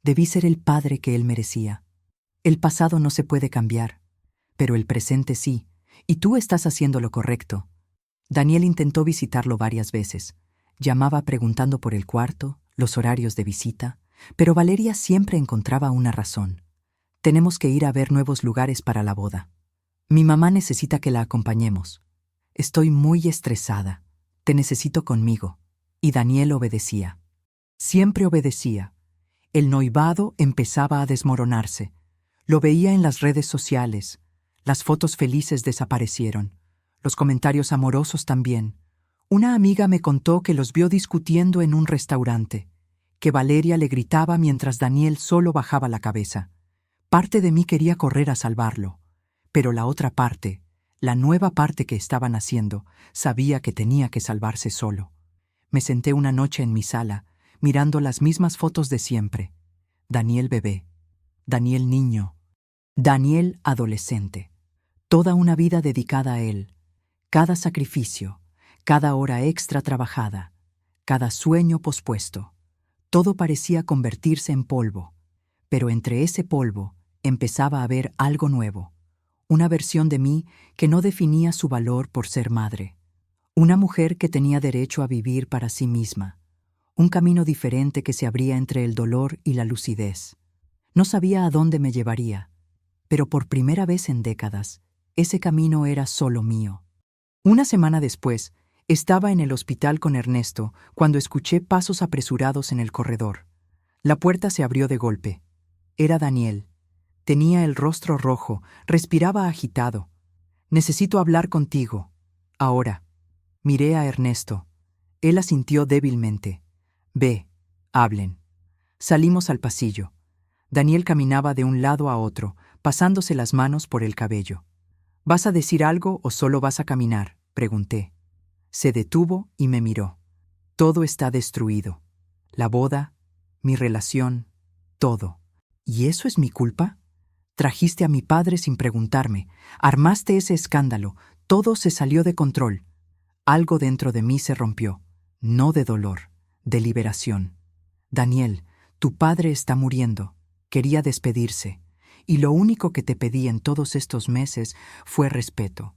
Debí ser el padre que él merecía. El pasado no se puede cambiar, pero el presente sí, y tú estás haciendo lo correcto. Daniel intentó visitarlo varias veces. Llamaba preguntando por el cuarto, los horarios de visita, pero Valeria siempre encontraba una razón. Tenemos que ir a ver nuevos lugares para la boda. Mi mamá necesita que la acompañemos. Estoy muy estresada. Te necesito conmigo. Y Daniel obedecía. Siempre obedecía. El noivado empezaba a desmoronarse. Lo veía en las redes sociales. Las fotos felices desaparecieron. Los comentarios amorosos también. Una amiga me contó que los vio discutiendo en un restaurante, que Valeria le gritaba mientras Daniel solo bajaba la cabeza. Parte de mí quería correr a salvarlo, pero la otra parte, la nueva parte que estaban haciendo, sabía que tenía que salvarse solo. Me senté una noche en mi sala, mirando las mismas fotos de siempre. Daniel bebé, Daniel niño, Daniel adolescente. Toda una vida dedicada a él. Cada sacrificio, cada hora extra trabajada, cada sueño pospuesto. Todo parecía convertirse en polvo, pero entre ese polvo empezaba a ver algo nuevo. Una versión de mí que no definía su valor por ser madre. Una mujer que tenía derecho a vivir para sí misma. Un camino diferente que se abría entre el dolor y la lucidez. No sabía a dónde me llevaría, pero por primera vez en décadas, ese camino era solo mío. Una semana después, estaba en el hospital con Ernesto cuando escuché pasos apresurados en el corredor. La puerta se abrió de golpe. Era Daniel. Tenía el rostro rojo, respiraba agitado. «Necesito hablar contigo. Ahora». Miré a Ernesto. Él asintió débilmente. «Ve, hablen». Salimos al pasillo. Daniel caminaba de un lado a otro, pasándose las manos por el cabello. «¿Vas a decir algo o solo vas a caminar?», pregunté. Se detuvo y me miró. Todo está destruido. La boda, mi relación, todo. ¿Y eso es mi culpa? Trajiste a mi padre sin preguntarme, armaste ese escándalo, todo se salió de control. Algo dentro de mí se rompió, no de dolor, de liberación. Daniel, tu padre está muriendo. Quería despedirse, y lo único que te pedí en todos estos meses fue respeto,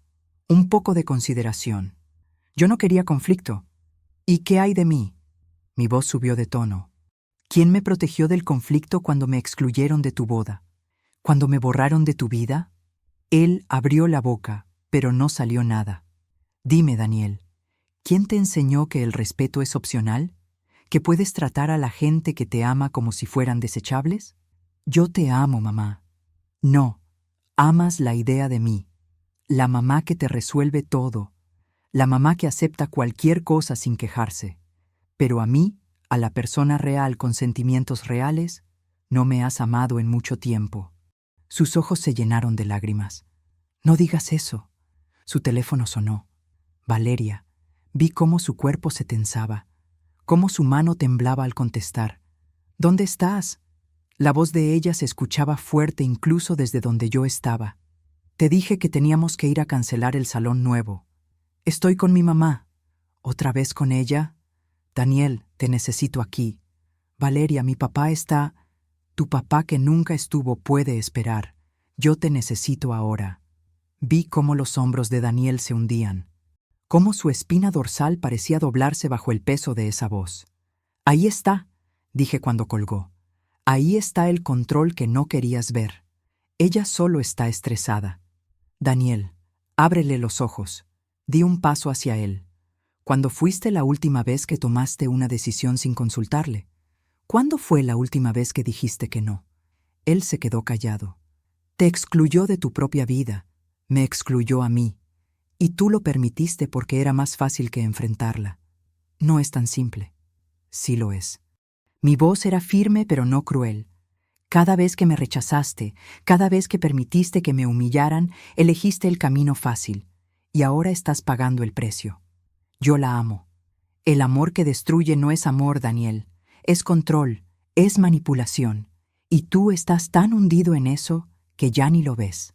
un poco de consideración. Yo no quería conflicto. ¿Y qué hay de mí? Mi voz subió de tono. ¿Quién me protegió del conflicto cuando me excluyeron de tu boda? ¿Cuando me borraron de tu vida? Él abrió la boca, pero no salió nada. Dime, Daniel, ¿quién te enseñó que el respeto es opcional? ¿Que puedes tratar a la gente que te ama como si fueran desechables? Yo te amo, mamá. No, amas la idea de mí, la mamá que te resuelve todo, la mamá que acepta cualquier cosa sin quejarse. Pero a mí, a la persona real con sentimientos reales, no me has amado en mucho tiempo. Sus ojos se llenaron de lágrimas. No digas eso. Su teléfono sonó. Valeria. Vi cómo su cuerpo se tensaba, cómo su mano temblaba al contestar. ¿Dónde estás? La voz de ella se escuchaba fuerte incluso desde donde yo estaba. Te dije que teníamos que ir a cancelar el salón nuevo. Estoy con mi mamá. ¿Otra vez con ella? Daniel, te necesito aquí. Valeria, mi papá está... Tu papá que nunca estuvo puede esperar. Yo te necesito ahora. Vi cómo los hombros de Daniel se hundían, cómo su espina dorsal parecía doblarse bajo el peso de esa voz. Ahí está, dije cuando colgó. Ahí está el control que no querías ver. Ella solo está estresada. Daniel, ábrele los ojos. Di un paso hacia él. ¿Cuándo fuiste la última vez que tomaste una decisión sin consultarle? ¿Cuándo fue la última vez que dijiste que no? Él se quedó callado. Te excluyó de tu propia vida, me excluyó a mí, y tú lo permitiste porque era más fácil que enfrentarla. No es tan simple. Sí lo es. Mi voz era firme pero no cruel. Cada vez que me rechazaste, cada vez que permitiste que me humillaran, elegiste el camino fácil, y ahora estás pagando el precio. Yo la amo. El amor que destruye no es amor, Daniel. Es control, es manipulación. Y tú estás tan hundido en eso que ya ni lo ves.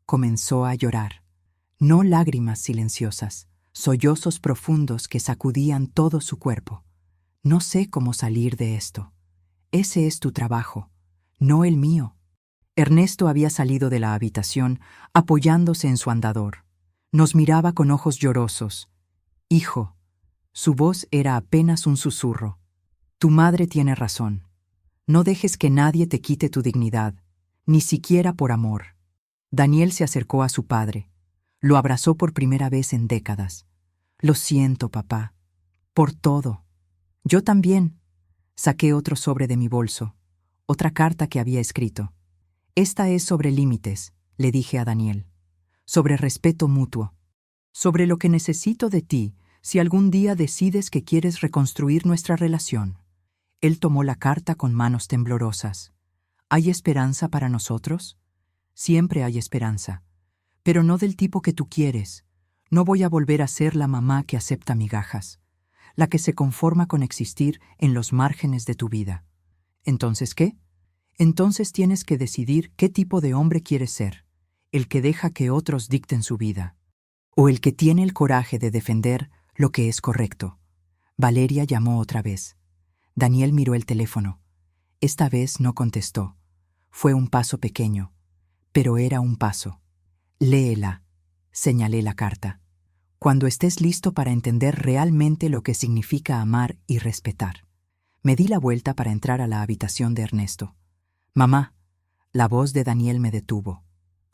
Comenzó a llorar. No lágrimas silenciosas, sollozos profundos que sacudían todo su cuerpo. No sé cómo salir de esto. Ese es tu trabajo, no el mío. Ernesto había salido de la habitación apoyándose en su andador. Nos miraba con ojos llorosos. Hijo, su voz era apenas un susurro. Tu madre tiene razón. No dejes que nadie te quite tu dignidad, ni siquiera por amor. Daniel se acercó a su padre. Lo abrazó por primera vez en décadas. Lo siento, papá. Por todo. Yo también. Saqué otro sobre de mi bolso. Otra carta que había escrito. Esta es sobre límites, le dije a Daniel. Sobre respeto mutuo. Sobre lo que necesito de ti si algún día decides que quieres reconstruir nuestra relación. Él tomó la carta con manos temblorosas. ¿Hay esperanza para nosotros? Siempre hay esperanza, pero no del tipo que tú quieres. No voy a volver a ser la mamá que acepta migajas, la que se conforma con existir en los márgenes de tu vida. ¿Entonces qué? Entonces tienes que decidir qué tipo de hombre quieres ser, el que deja que otros dicten su vida, o el que tiene el coraje de defender lo que es correcto. Valeria llamó otra vez. Daniel miró el teléfono. Esta vez no contestó. Fue un paso pequeño, pero era un paso. Léela, señalé la carta. Cuando estés listo para entender realmente lo que significa amar y respetar. Me di la vuelta para entrar a la habitación de Ernesto. Mamá, la voz de Daniel me detuvo.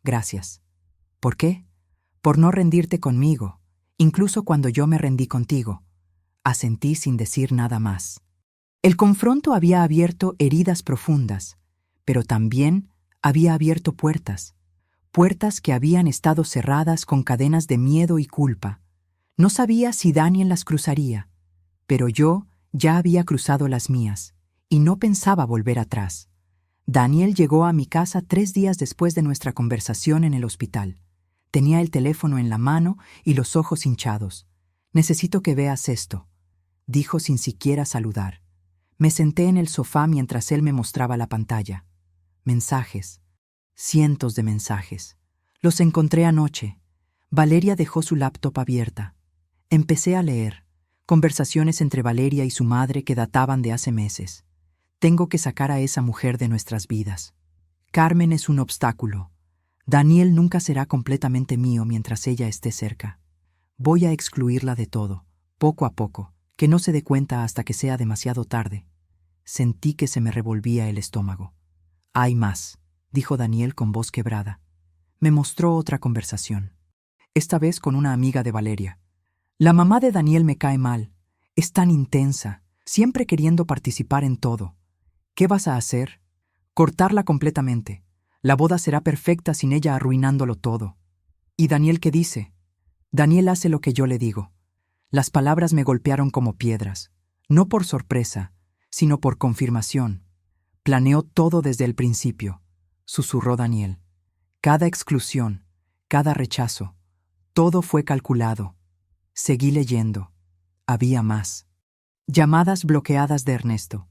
Gracias. ¿Por qué? Por no rendirte conmigo, incluso cuando yo me rendí contigo. Asentí sin decir nada más. El confronto había abierto heridas profundas, pero también había abierto puertas. Puertas que habían estado cerradas con cadenas de miedo y culpa. No sabía si Daniel las cruzaría, pero yo ya había cruzado las mías, y no pensaba volver atrás. Daniel llegó a mi casa 3 días después de nuestra conversación en el hospital. Tenía el teléfono en la mano y los ojos hinchados. «Necesito que veas esto», dijo sin siquiera saludar. Me senté en el sofá mientras él me mostraba la pantalla. Mensajes. Cientos de mensajes. Los encontré anoche. Valeria dejó su laptop abierta. Empecé a leer. Conversaciones entre Valeria y su madre que databan de hace meses. Tengo que sacar a esa mujer de nuestras vidas. Carmen es un obstáculo. Daniel nunca será completamente mío mientras ella esté cerca. Voy a excluirla de todo, poco a poco, que no se dé cuenta hasta que sea demasiado tarde. Sentí que se me revolvía el estómago. Hay más, dijo Daniel con voz quebrada. Me mostró otra conversación. Esta vez con una amiga de Valeria. La mamá de Daniel me cae mal. Es tan intensa, siempre queriendo participar en todo. ¿Qué vas a hacer? Cortarla completamente. La boda será perfecta sin ella arruinándolo todo. ¿Y Daniel qué dice? Daniel hace lo que yo le digo. Las palabras me golpearon como piedras, no por sorpresa, sino por confirmación. Planeó todo desde el principio, susurró Daniel. Cada exclusión, cada rechazo, todo fue calculado. Seguí leyendo. Había más. Llamadas bloqueadas de Ernesto.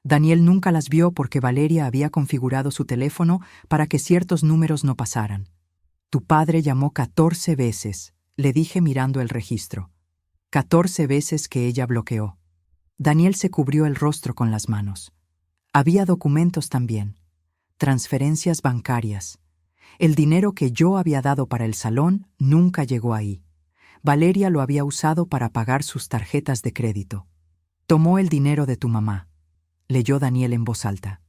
Daniel nunca las vio porque Valeria había configurado su teléfono para que ciertos números no pasaran. Tu padre llamó 14 veces, le dije mirando el registro. 14 veces que ella bloqueó. Daniel se cubrió el rostro con las manos. Había documentos también. Transferencias bancarias. El dinero que yo había dado para el salón nunca llegó ahí. Valeria lo había usado para pagar sus tarjetas de crédito. Tomó el dinero de tu mamá, leyó Daniel en voz alta,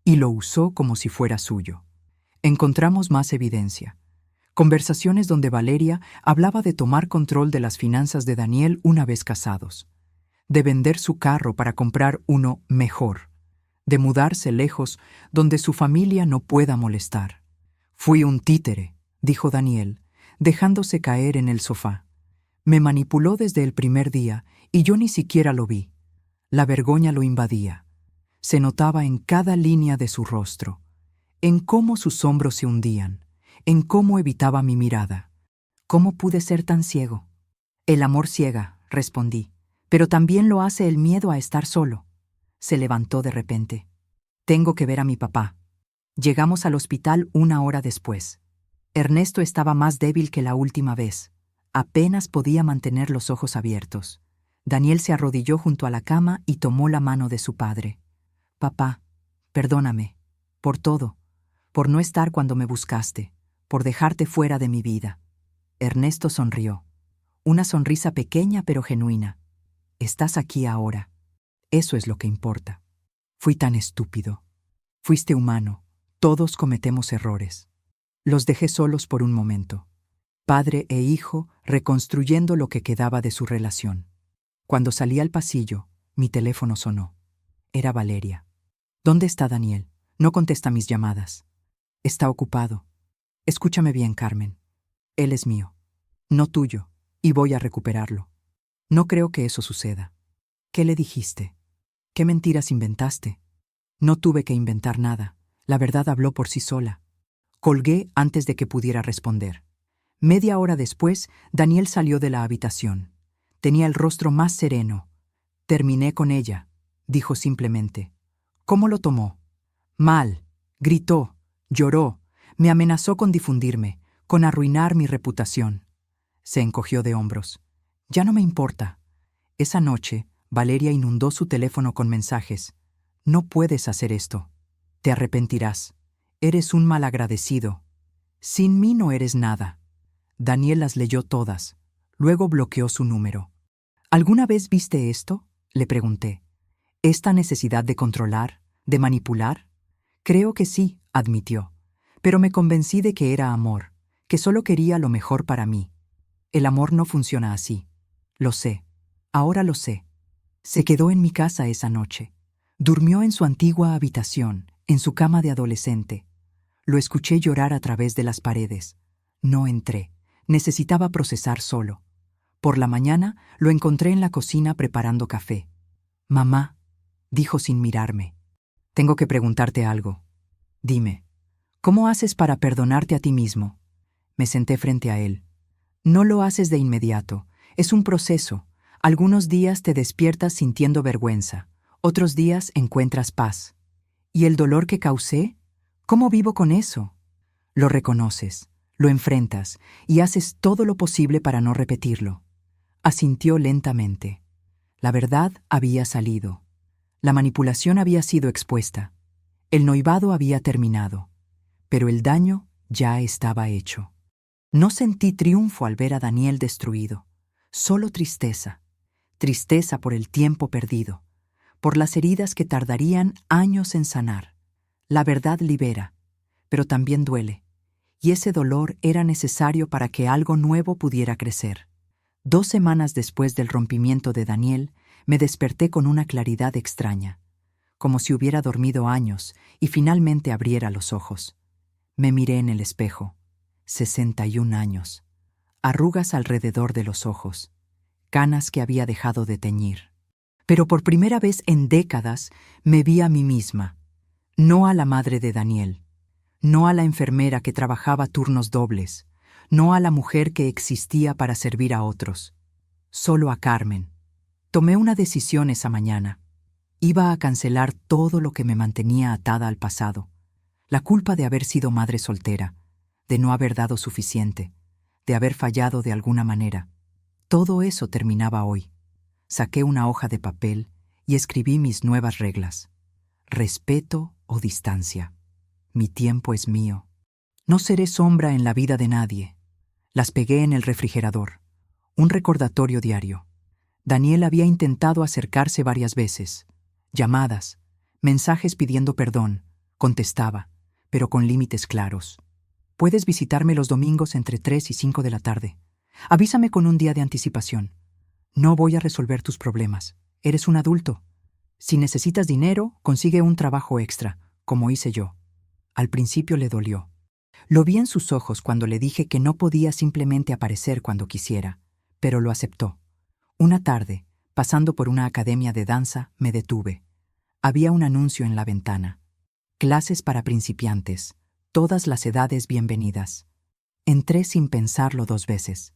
y lo usó como si fuera suyo. Encontramos más evidencia. Conversaciones donde Valeria hablaba de tomar control de las finanzas de Daniel una vez casados, de vender su carro para comprar uno mejor, de mudarse lejos donde su familia no pueda molestar. Fui un títere, dijo Daniel, dejándose caer en el sofá. Me manipuló desde el primer día y yo ni siquiera lo vi. La vergüenza lo invadía. Se notaba en cada línea de su rostro, en cómo sus hombros se hundían, en cómo evitaba mi mirada. ¿Cómo pude ser tan ciego? El amor ciega, respondí, pero también lo hace el miedo a estar solo. Se levantó de repente. Tengo que ver a mi papá. Llegamos al hospital 1 hora después. Ernesto estaba más débil que la última vez. Apenas podía mantener los ojos abiertos. Daniel se arrodilló junto a la cama y tomó la mano de su padre. Papá, perdóname, por todo, por no estar cuando me buscaste, por dejarte fuera de mi vida. Ernesto sonrió. Una sonrisa pequeña pero genuina. Estás aquí ahora. Eso es lo que importa. Fui tan estúpido. Fuiste humano. Todos cometemos errores. Los dejé solos por un momento. Padre e hijo reconstruyendo lo que quedaba de su relación. Cuando salí al pasillo, mi teléfono sonó. Era Valeria. ¿Dónde está Daniel? No contesta mis llamadas. Está ocupado. Escúchame bien, Carmen. Él es mío, no tuyo, y voy a recuperarlo. No creo que eso suceda. ¿Qué le dijiste? ¿Qué mentiras inventaste? No tuve que inventar nada. La verdad habló por sí sola. Colgué antes de que pudiera responder. Media hora después, Daniel salió de la habitación. Tenía el rostro más sereno. Terminé con ella, dijo simplemente. ¿Cómo lo tomó? Mal. Gritó, lloró, me amenazó con difundirme, con arruinar mi reputación. Se encogió de hombros. Ya no me importa. Esa noche, Valeria inundó su teléfono con mensajes. No puedes hacer esto. Te arrepentirás. Eres un malagradecido. Sin mí no eres nada. Daniel las leyó todas. Luego bloqueó su número. ¿Alguna vez viste esto? Le pregunté. ¿Esta necesidad de controlar, de manipular? Creo que sí, admitió. Pero me convencí de que era amor, que solo quería lo mejor para mí. El amor no funciona así. Lo sé. Ahora lo sé. Se quedó en mi casa esa noche. Durmió en su antigua habitación, en su cama de adolescente. Lo escuché llorar a través de las paredes. No entré. Necesitaba procesar solo. Por la mañana lo encontré en la cocina preparando café. Mamá, dijo sin mirarme. Tengo que preguntarte algo. Dime, ¿cómo haces para perdonarte a ti mismo? Me senté frente a él. No lo haces de inmediato. Es un proceso. Algunos días te despiertas sintiendo vergüenza. Otros días encuentras paz. ¿Y el dolor que causé? ¿Cómo vivo con eso? Lo reconoces, lo enfrentas y haces todo lo posible para no repetirlo. Asintió lentamente. La verdad había salido. La manipulación había sido expuesta. El noivado había terminado. Pero el daño ya estaba hecho. No sentí triunfo al ver a Daniel destruido. Solo tristeza. Tristeza por el tiempo perdido. Por las heridas que tardarían años en sanar. La verdad libera, pero también duele. Y ese dolor era necesario para que algo nuevo pudiera crecer. 2 semanas después del rompimiento de Daniel, me desperté con una claridad extraña, como si hubiera dormido años y finalmente abriera los ojos. Me miré en el espejo. 61 años. Arrugas alrededor de los ojos. Canas que había dejado de teñir. Pero por primera vez en décadas me vi a mí misma. No a la madre de Daniel. No a la enfermera que trabajaba turnos dobles. No a la mujer que existía para servir a otros. Solo a Carmen. Tomé una decisión esa mañana. Iba a cancelar todo lo que me mantenía atada al pasado. La culpa de haber sido madre soltera, de no haber dado suficiente, de haber fallado de alguna manera. Todo eso terminaba hoy. Saqué una hoja de papel y escribí mis nuevas reglas. Respeto o distancia. Mi tiempo es mío. No seré sombra en la vida de nadie. Las pegué en el refrigerador. Un recordatorio diario. Daniel había intentado acercarse varias veces. Llamadas, mensajes pidiendo perdón. Contestaba, pero con límites claros. Puedes visitarme los domingos entre 3 y 5 de la tarde. Avísame con un día de anticipación. No voy a resolver tus problemas. Eres un adulto. Si necesitas dinero, consigue un trabajo extra, como hice yo. Al principio le dolió. Lo vi en sus ojos cuando le dije que no podía simplemente aparecer cuando quisiera, pero lo aceptó. Una tarde, pasando por una academia de danza, me detuve. Había un anuncio en la ventana. Clases para principiantes, todas las edades bienvenidas. Entré sin pensarlo 2 veces.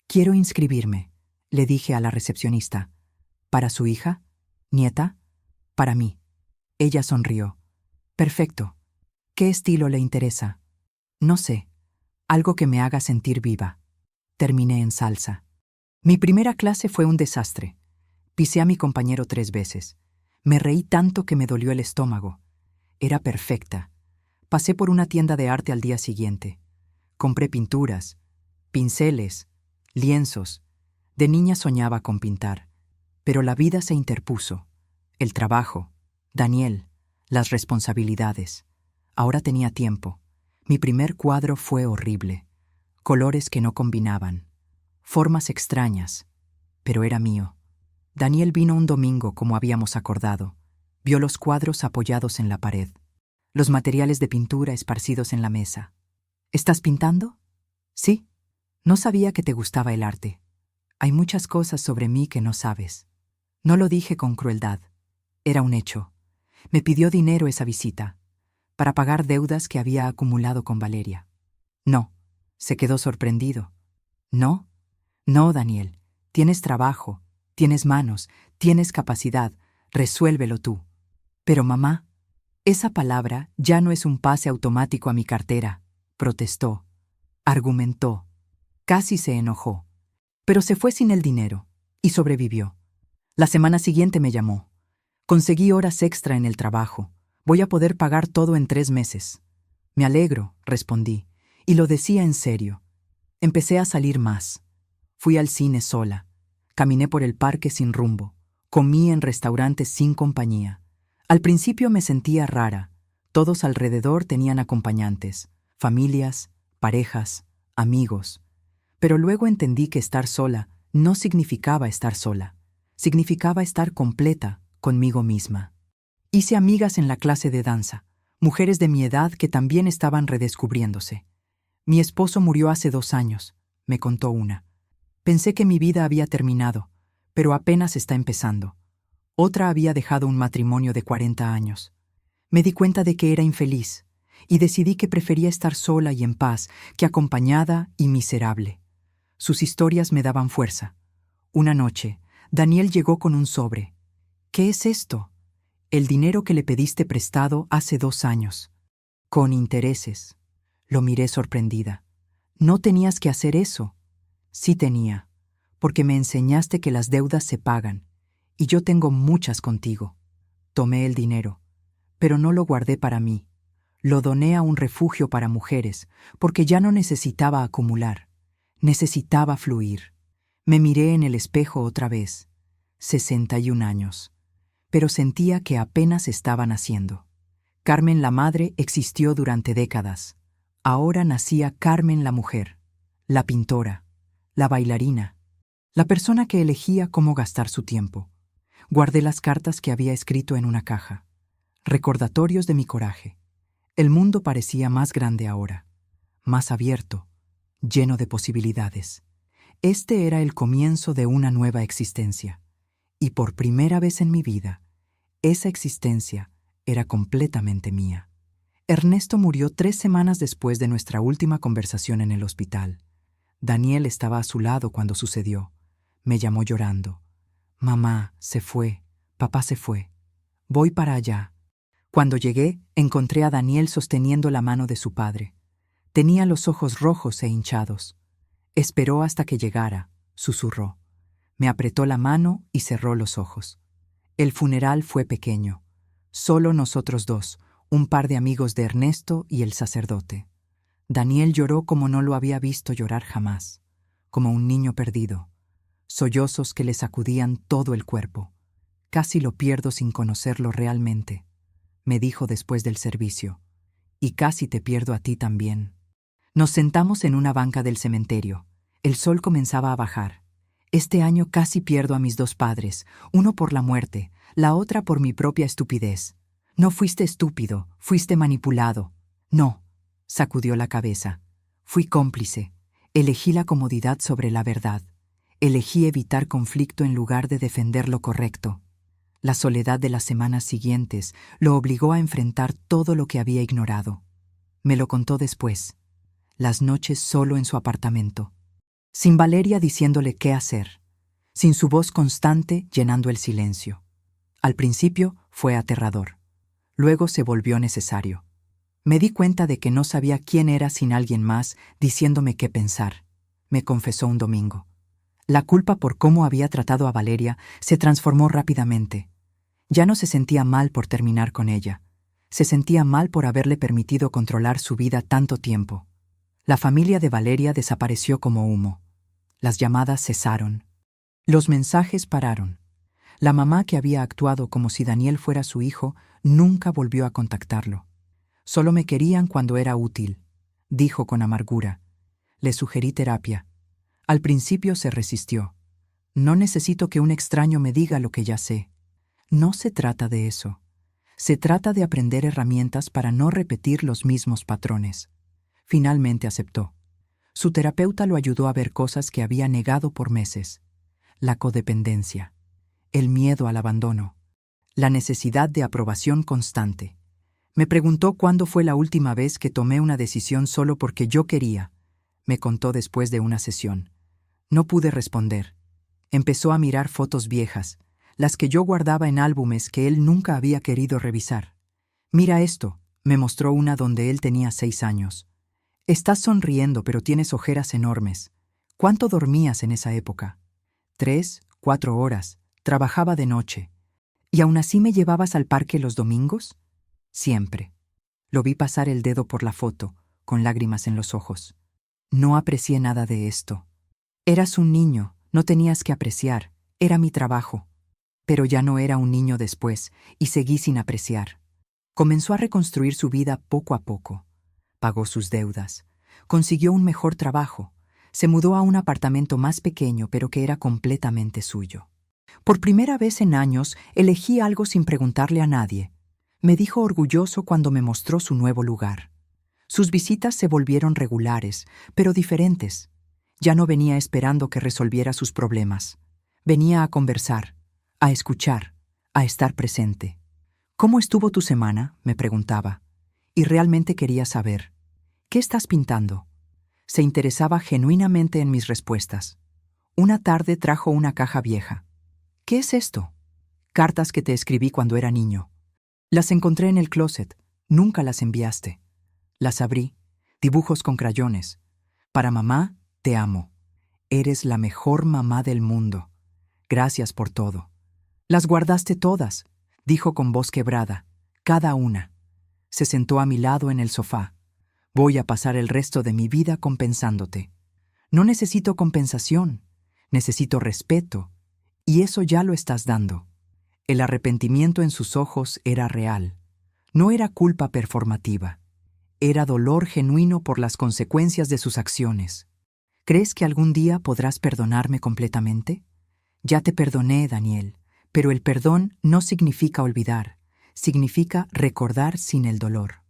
Quiero inscribirme, le dije a la recepcionista. ¿Para su hija? ¿Nieta? Para mí. Ella sonrió. Perfecto. ¿Qué estilo le interesa? No sé. Algo que me haga sentir viva. Terminé en salsa. Mi primera clase fue un desastre. Pisé a mi compañero 3 veces. Me reí tanto que me dolió el estómago. Era perfecta. Pasé por una tienda de arte al día siguiente. Compré pinturas, pinceles, lienzos. De niña soñaba con pintar. Pero la vida se interpuso. El trabajo, Daniel, las responsabilidades. Ahora tenía tiempo. Mi primer cuadro fue horrible. Colores que no combinaban. Formas extrañas. Pero era mío. Daniel vino un domingo como habíamos acordado. Vio los cuadros apoyados en la pared. Los materiales de pintura esparcidos en la mesa. ¿Estás pintando? Sí. No sabía que te gustaba el arte. Hay muchas cosas sobre mí que no sabes. No lo dije con crueldad. Era un hecho. Me pidió dinero esa visita, para pagar deudas que había acumulado con Valeria. No, se quedó sorprendido. ¿No? No, Daniel. Tienes trabajo, tienes manos, tienes capacidad. Resuélvelo tú. Pero mamá, esa palabra ya no es un pase automático a mi cartera, protestó. Argumentó. Casi se enojó. Pero se fue sin el dinero, y sobrevivió. La semana siguiente me llamó. Conseguí horas extra en el trabajo. Voy a poder pagar todo en 3 meses. Me alegro, respondí, y lo decía en serio. Empecé a salir más. Fui al cine sola. Caminé por el parque sin rumbo. Comí en restaurantes sin compañía. Al principio me sentía rara. Todos alrededor tenían acompañantes, familias, parejas, amigos. Pero luego entendí que estar sola no significaba estar sola. Significaba estar completa conmigo misma. Hice amigas en la clase de danza, mujeres de mi edad que también estaban redescubriéndose. Mi esposo murió hace 2 años, me contó una. Pensé que mi vida había terminado, pero apenas está empezando. Otra había dejado un matrimonio de 40 años. Me di cuenta de que era infeliz y decidí que prefería estar sola y en paz que acompañada y miserable. Sus historias me daban fuerza. Una noche, Daniel llegó con un sobre. ¿Qué es esto? El dinero que le pediste prestado hace 2 años. Con intereses. Lo miré sorprendida. No tenías que hacer eso. Sí tenía, porque me enseñaste que las deudas se pagan, y yo tengo muchas contigo. Tomé el dinero, pero no lo guardé para mí. Lo doné a un refugio para mujeres, porque ya no necesitaba acumular. Necesitaba fluir. Me miré en el espejo otra vez. 61 años. Pero sentía que apenas estaba naciendo. Carmen la madre existió durante décadas. Ahora nacía Carmen la mujer, la pintora, la bailarina, la persona que elegía cómo gastar su tiempo. Guardé las cartas que había escrito en una caja. Recordatorios de mi coraje. El mundo parecía más grande ahora, más abierto, lleno de posibilidades. Este era el comienzo de una nueva existencia. Y por primera vez en mi vida, esa existencia era completamente mía. Ernesto murió 3 semanas después de nuestra última conversación en el hospital. Daniel estaba a su lado cuando sucedió. Me llamó llorando. Mamá, se fue. Papá se fue. Voy para allá. Cuando llegué, encontré a Daniel sosteniendo la mano de su padre. Tenía los ojos rojos e hinchados. Esperó hasta que llegara, susurró. Me apretó la mano y cerró los ojos. El funeral fue pequeño. Solo nosotros dos, un par de amigos de Ernesto y el sacerdote. Daniel lloró como no lo había visto llorar jamás, como un niño perdido. Sollozos que le sacudían todo el cuerpo. Casi lo pierdo sin conocerlo realmente, me dijo después del servicio. Y casi te pierdo a ti también. Nos sentamos en una banca del cementerio. El sol comenzaba a bajar. Este año casi pierdo a mis 2 padres, uno por la muerte, la otra por mi propia estupidez. No fuiste estúpido, fuiste manipulado. No, sacudió la cabeza. Fui cómplice. Elegí la comodidad sobre la verdad. Elegí evitar conflicto en lugar de defender lo correcto. La soledad de las semanas siguientes lo obligó a enfrentar todo lo que había ignorado. Me lo contó después. Las noches solo en su apartamento. Sin Valeria diciéndole qué hacer. Sin su voz constante llenando el silencio. Al principio fue aterrador. Luego se volvió necesario. Me di cuenta de que no sabía quién era sin alguien más diciéndome qué pensar. Me confesó un domingo. La culpa por cómo había tratado a Valeria se transformó rápidamente. Ya no se sentía mal por terminar con ella. Se sentía mal por haberle permitido controlar su vida tanto tiempo. La familia de Valeria desapareció como humo. Las llamadas cesaron. Los mensajes pararon. La mamá, que había actuado como si Daniel fuera su hijo, nunca volvió a contactarlo. Solo me querían cuando era útil, dijo con amargura. Le sugerí terapia. Al principio se resistió. No necesito que un extraño me diga lo que ya sé. No se trata de eso. Se trata de aprender herramientas para no repetir los mismos patrones. Finalmente aceptó. Su terapeuta lo ayudó a ver cosas que había negado por meses. La codependencia, el miedo al abandono, la necesidad de aprobación constante. Me preguntó cuándo fue la última vez que tomé una decisión solo porque yo quería. Me contó después de una sesión. No pude responder. Empezó a mirar fotos viejas, las que yo guardaba en álbumes que él nunca había querido revisar. Mira esto, me mostró una donde él tenía 6 años. Estás sonriendo, pero tienes ojeras enormes. ¿Cuánto dormías en esa época? 3, 4 horas. Trabajaba de noche. ¿Y aún así me llevabas al parque los domingos? Siempre. Lo vi pasar el dedo por la foto, con lágrimas en los ojos. No aprecié nada de esto. Eras un niño, no tenías que apreciar, era mi trabajo. Pero ya no era un niño después, y seguí sin apreciar. Comenzó a reconstruir su vida poco a poco. Pagó sus deudas. Consiguió un mejor trabajo. Se mudó a un apartamento más pequeño, pero que era completamente suyo. Por primera vez en años, elegí algo sin preguntarle a nadie. Me dijo orgulloso cuando me mostró su nuevo lugar. Sus visitas se volvieron regulares, pero diferentes. Ya no venía esperando que resolviera sus problemas. Venía a conversar, a escuchar, a estar presente. ¿Cómo estuvo tu semana?, me preguntaba. Y realmente quería saber. ¿Qué estás pintando? Se interesaba genuinamente en mis respuestas. Una tarde trajo una caja vieja. ¿Qué es esto? Cartas que te escribí cuando era niño. Las encontré en el closet. Nunca las enviaste. Las abrí. Dibujos con crayones. Para mamá, te amo. Eres la mejor mamá del mundo. Gracias por todo. Las guardaste todas, dijo con voz quebrada. Cada una. Se sentó a mi lado en el sofá. Voy a pasar el resto de mi vida compensándote. No necesito compensación. Necesito respeto. Y eso ya lo estás dando. El arrepentimiento en sus ojos era real. No era culpa performativa. Era dolor genuino por las consecuencias de sus acciones. ¿Crees que algún día podrás perdonarme completamente? Ya te perdoné, Daniel, pero el perdón no significa olvidar, significa recordar sin el dolor.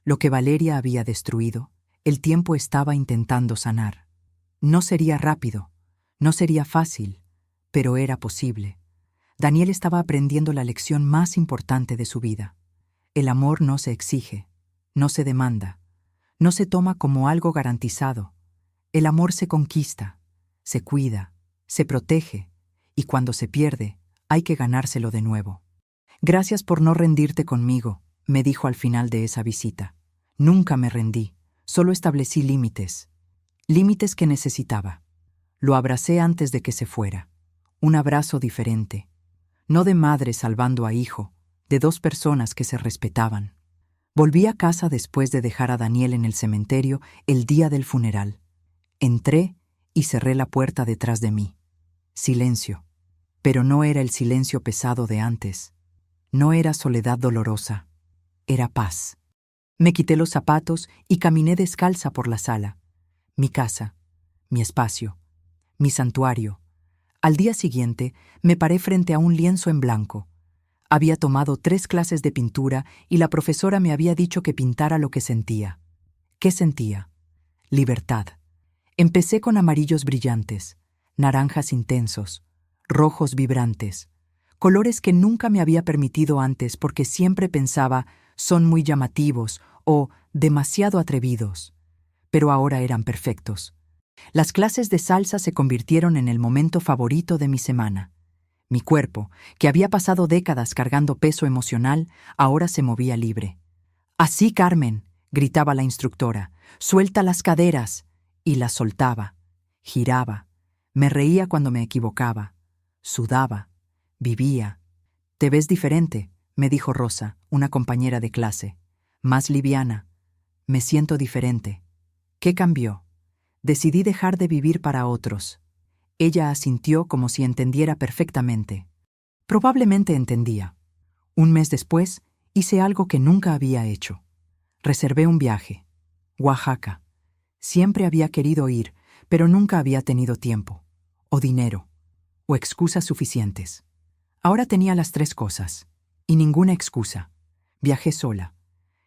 Lo que Valeria había destruido, el tiempo estaba intentando sanar. No sería rápido, no sería fácil, pero era posible. Daniel estaba aprendiendo la lección más importante de su vida. El amor no se exige, no se demanda, no se toma como algo garantizado. El amor se conquista, se cuida, se protege, y cuando se pierde, hay que ganárselo de nuevo. Gracias por no rendirte conmigo, me dijo al final de esa visita. Nunca me rendí, solo establecí límites. Límites que necesitaba. Lo abracé antes de que se fuera. Un abrazo diferente. No de madre salvando a hijo, de 2 personas que se respetaban. Volví a casa después de dejar a Daniel en el cementerio el día del funeral. Entré y cerré la puerta detrás de mí. Silencio. Pero no era el silencio pesado de antes. No era soledad dolorosa. Era paz. Me quité los zapatos y caminé descalza por la sala. Mi casa, mi espacio, mi santuario. Al día siguiente me paré frente a un lienzo en blanco. Había tomado 3 clases de pintura y la profesora me había dicho que pintara lo que sentía. ¿Qué sentía? Libertad. Empecé con amarillos brillantes, naranjas intensos, rojos vibrantes, colores que nunca me había permitido antes porque siempre pensaba son muy llamativos o demasiado atrevidos. Pero ahora eran perfectos. Las clases de salsa se convirtieron en el momento favorito de mi semana. Mi cuerpo, que había pasado décadas cargando peso emocional, ahora se movía libre. «Así, Carmen», gritaba la instructora, «suelta las caderas». Y las soltaba, giraba, Me reía cuando me equivocaba. Sudaba. Vivía. «Te ves diferente», me dijo Rosa, una compañera de clase. «Más liviana. Me siento diferente». ¿Qué cambió? Decidí dejar de vivir para otros. Ella asintió como si entendiera perfectamente. Probablemente entendía. Un mes después, hice algo que nunca había hecho. Reservé un viaje. Oaxaca. Siempre había querido ir, pero nunca había tenido tiempo, o dinero, o excusas suficientes. Ahora tenía las tres cosas, y ninguna excusa. Viajé sola.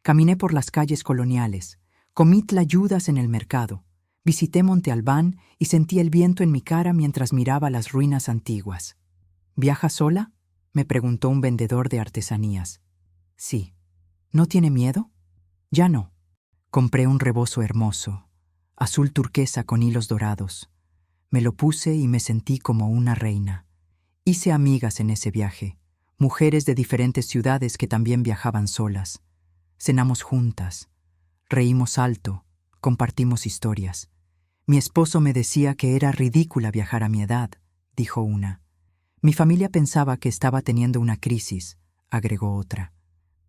Caminé por las calles coloniales, comí tlayudas en el mercado, visité Monte Albán y sentí el viento en mi cara mientras miraba las ruinas antiguas. ¿Viaja sola?, me preguntó un vendedor de artesanías. Sí. ¿No tiene miedo? Ya no. Compré un rebozo hermoso, azul turquesa con hilos dorados. Me lo puse y me sentí como una reina. Hice amigas en ese viaje, mujeres de diferentes ciudades que también viajaban solas. Cenamos juntas, reímos alto, compartimos historias. Mi esposo me decía que era ridícula viajar a mi edad, dijo una. Mi familia pensaba que estaba teniendo una crisis, agregó otra.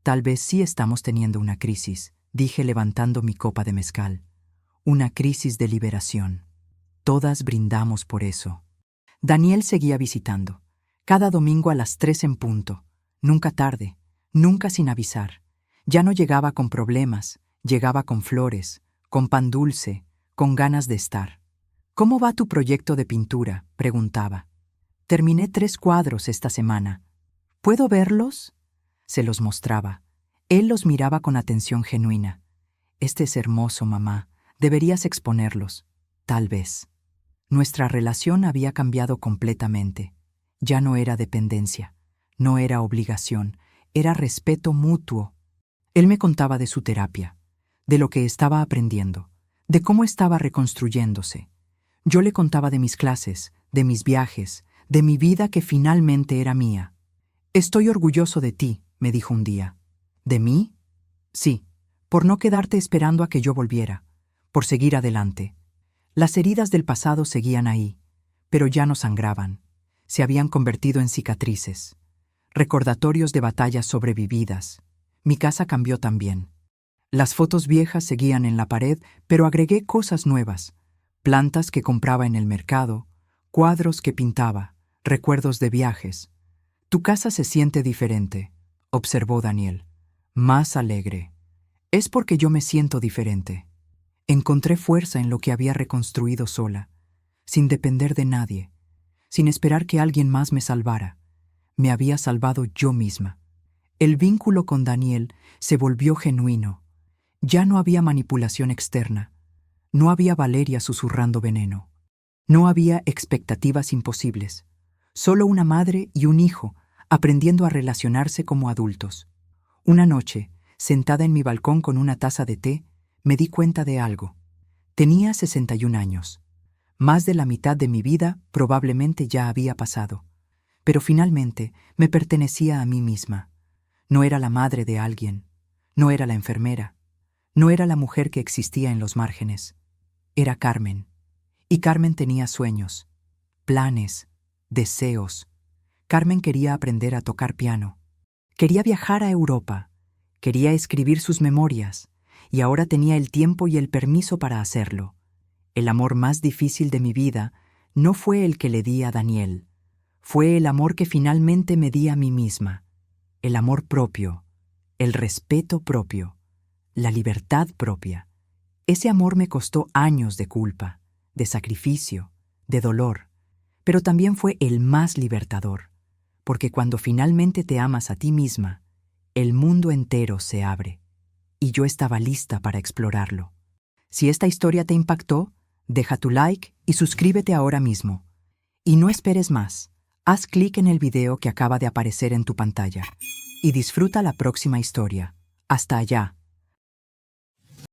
Tal vez sí estamos teniendo una crisis, dije levantando mi copa de mezcal. Una crisis de liberación. Todas brindamos por eso. Daniel seguía visitando. Cada domingo a las 3 en punto. Nunca tarde, nunca sin avisar. Ya no llegaba con problemas, llegaba con flores, con pan dulce, con ganas de estar. «¿Cómo va tu proyecto de pintura?», preguntaba. «Terminé 3 cuadros esta semana. ¿Puedo verlos?». Se los mostraba. Él los miraba con atención genuina. «Este es hermoso, mamá. Deberías exponerlos». Tal vez. Nuestra relación había cambiado completamente. Ya no era dependencia, no era obligación, era respeto mutuo. Él me contaba de su terapia, de lo que estaba aprendiendo, de cómo estaba reconstruyéndose. Yo le contaba de mis clases, de mis viajes, de mi vida que finalmente era mía. «Estoy orgulloso de ti», me dijo un día. ¿De mí? Sí, por no quedarte esperando a que yo volviera, por seguir adelante. Las heridas del pasado seguían ahí, pero ya no sangraban. Se habían convertido en cicatrices, recordatorios de batallas sobrevividas. Mi casa cambió también. Las fotos viejas seguían en la pared, pero agregué cosas nuevas. Plantas que compraba en el mercado, cuadros que pintaba, recuerdos de viajes. «Tu casa se siente diferente», observó Daniel. «Más alegre. Es porque yo me siento diferente». Encontré fuerza en lo que había reconstruido sola, sin depender de nadie, sin esperar que alguien más me salvara. Me había salvado yo misma. El vínculo con Daniel se volvió genuino. Ya no había manipulación externa. No había Valeria susurrando veneno. No había expectativas imposibles. Solo una madre y un hijo aprendiendo a relacionarse como adultos. Una noche, sentada en mi balcón con una taza de té, me di cuenta de algo. Tenía 61 años. Más de la mitad de mi vida probablemente ya había pasado. Pero finalmente me pertenecía a mí misma. No era la madre de alguien. No era la enfermera. No era la mujer que existía en los márgenes. Era Carmen. Y Carmen tenía sueños, planes, deseos. Carmen quería aprender a tocar piano. Quería viajar a Europa. Quería escribir sus memorias. Y ahora tenía el tiempo y el permiso para hacerlo. El amor más difícil de mi vida no fue el que le di a Daniel. Fue el amor que finalmente me di a mí misma. El amor propio, el respeto propio, la libertad propia. Ese amor me costó años de culpa, de sacrificio, de dolor, pero también fue el más libertador, porque cuando finalmente te amas a ti misma, el mundo entero se abre. Y yo estaba lista para explorarlo. Si esta historia te impactó, deja tu like y suscríbete ahora mismo. Y no esperes más. Haz clic en el video que acaba de aparecer en tu pantalla y disfruta la próxima historia. Hasta allá.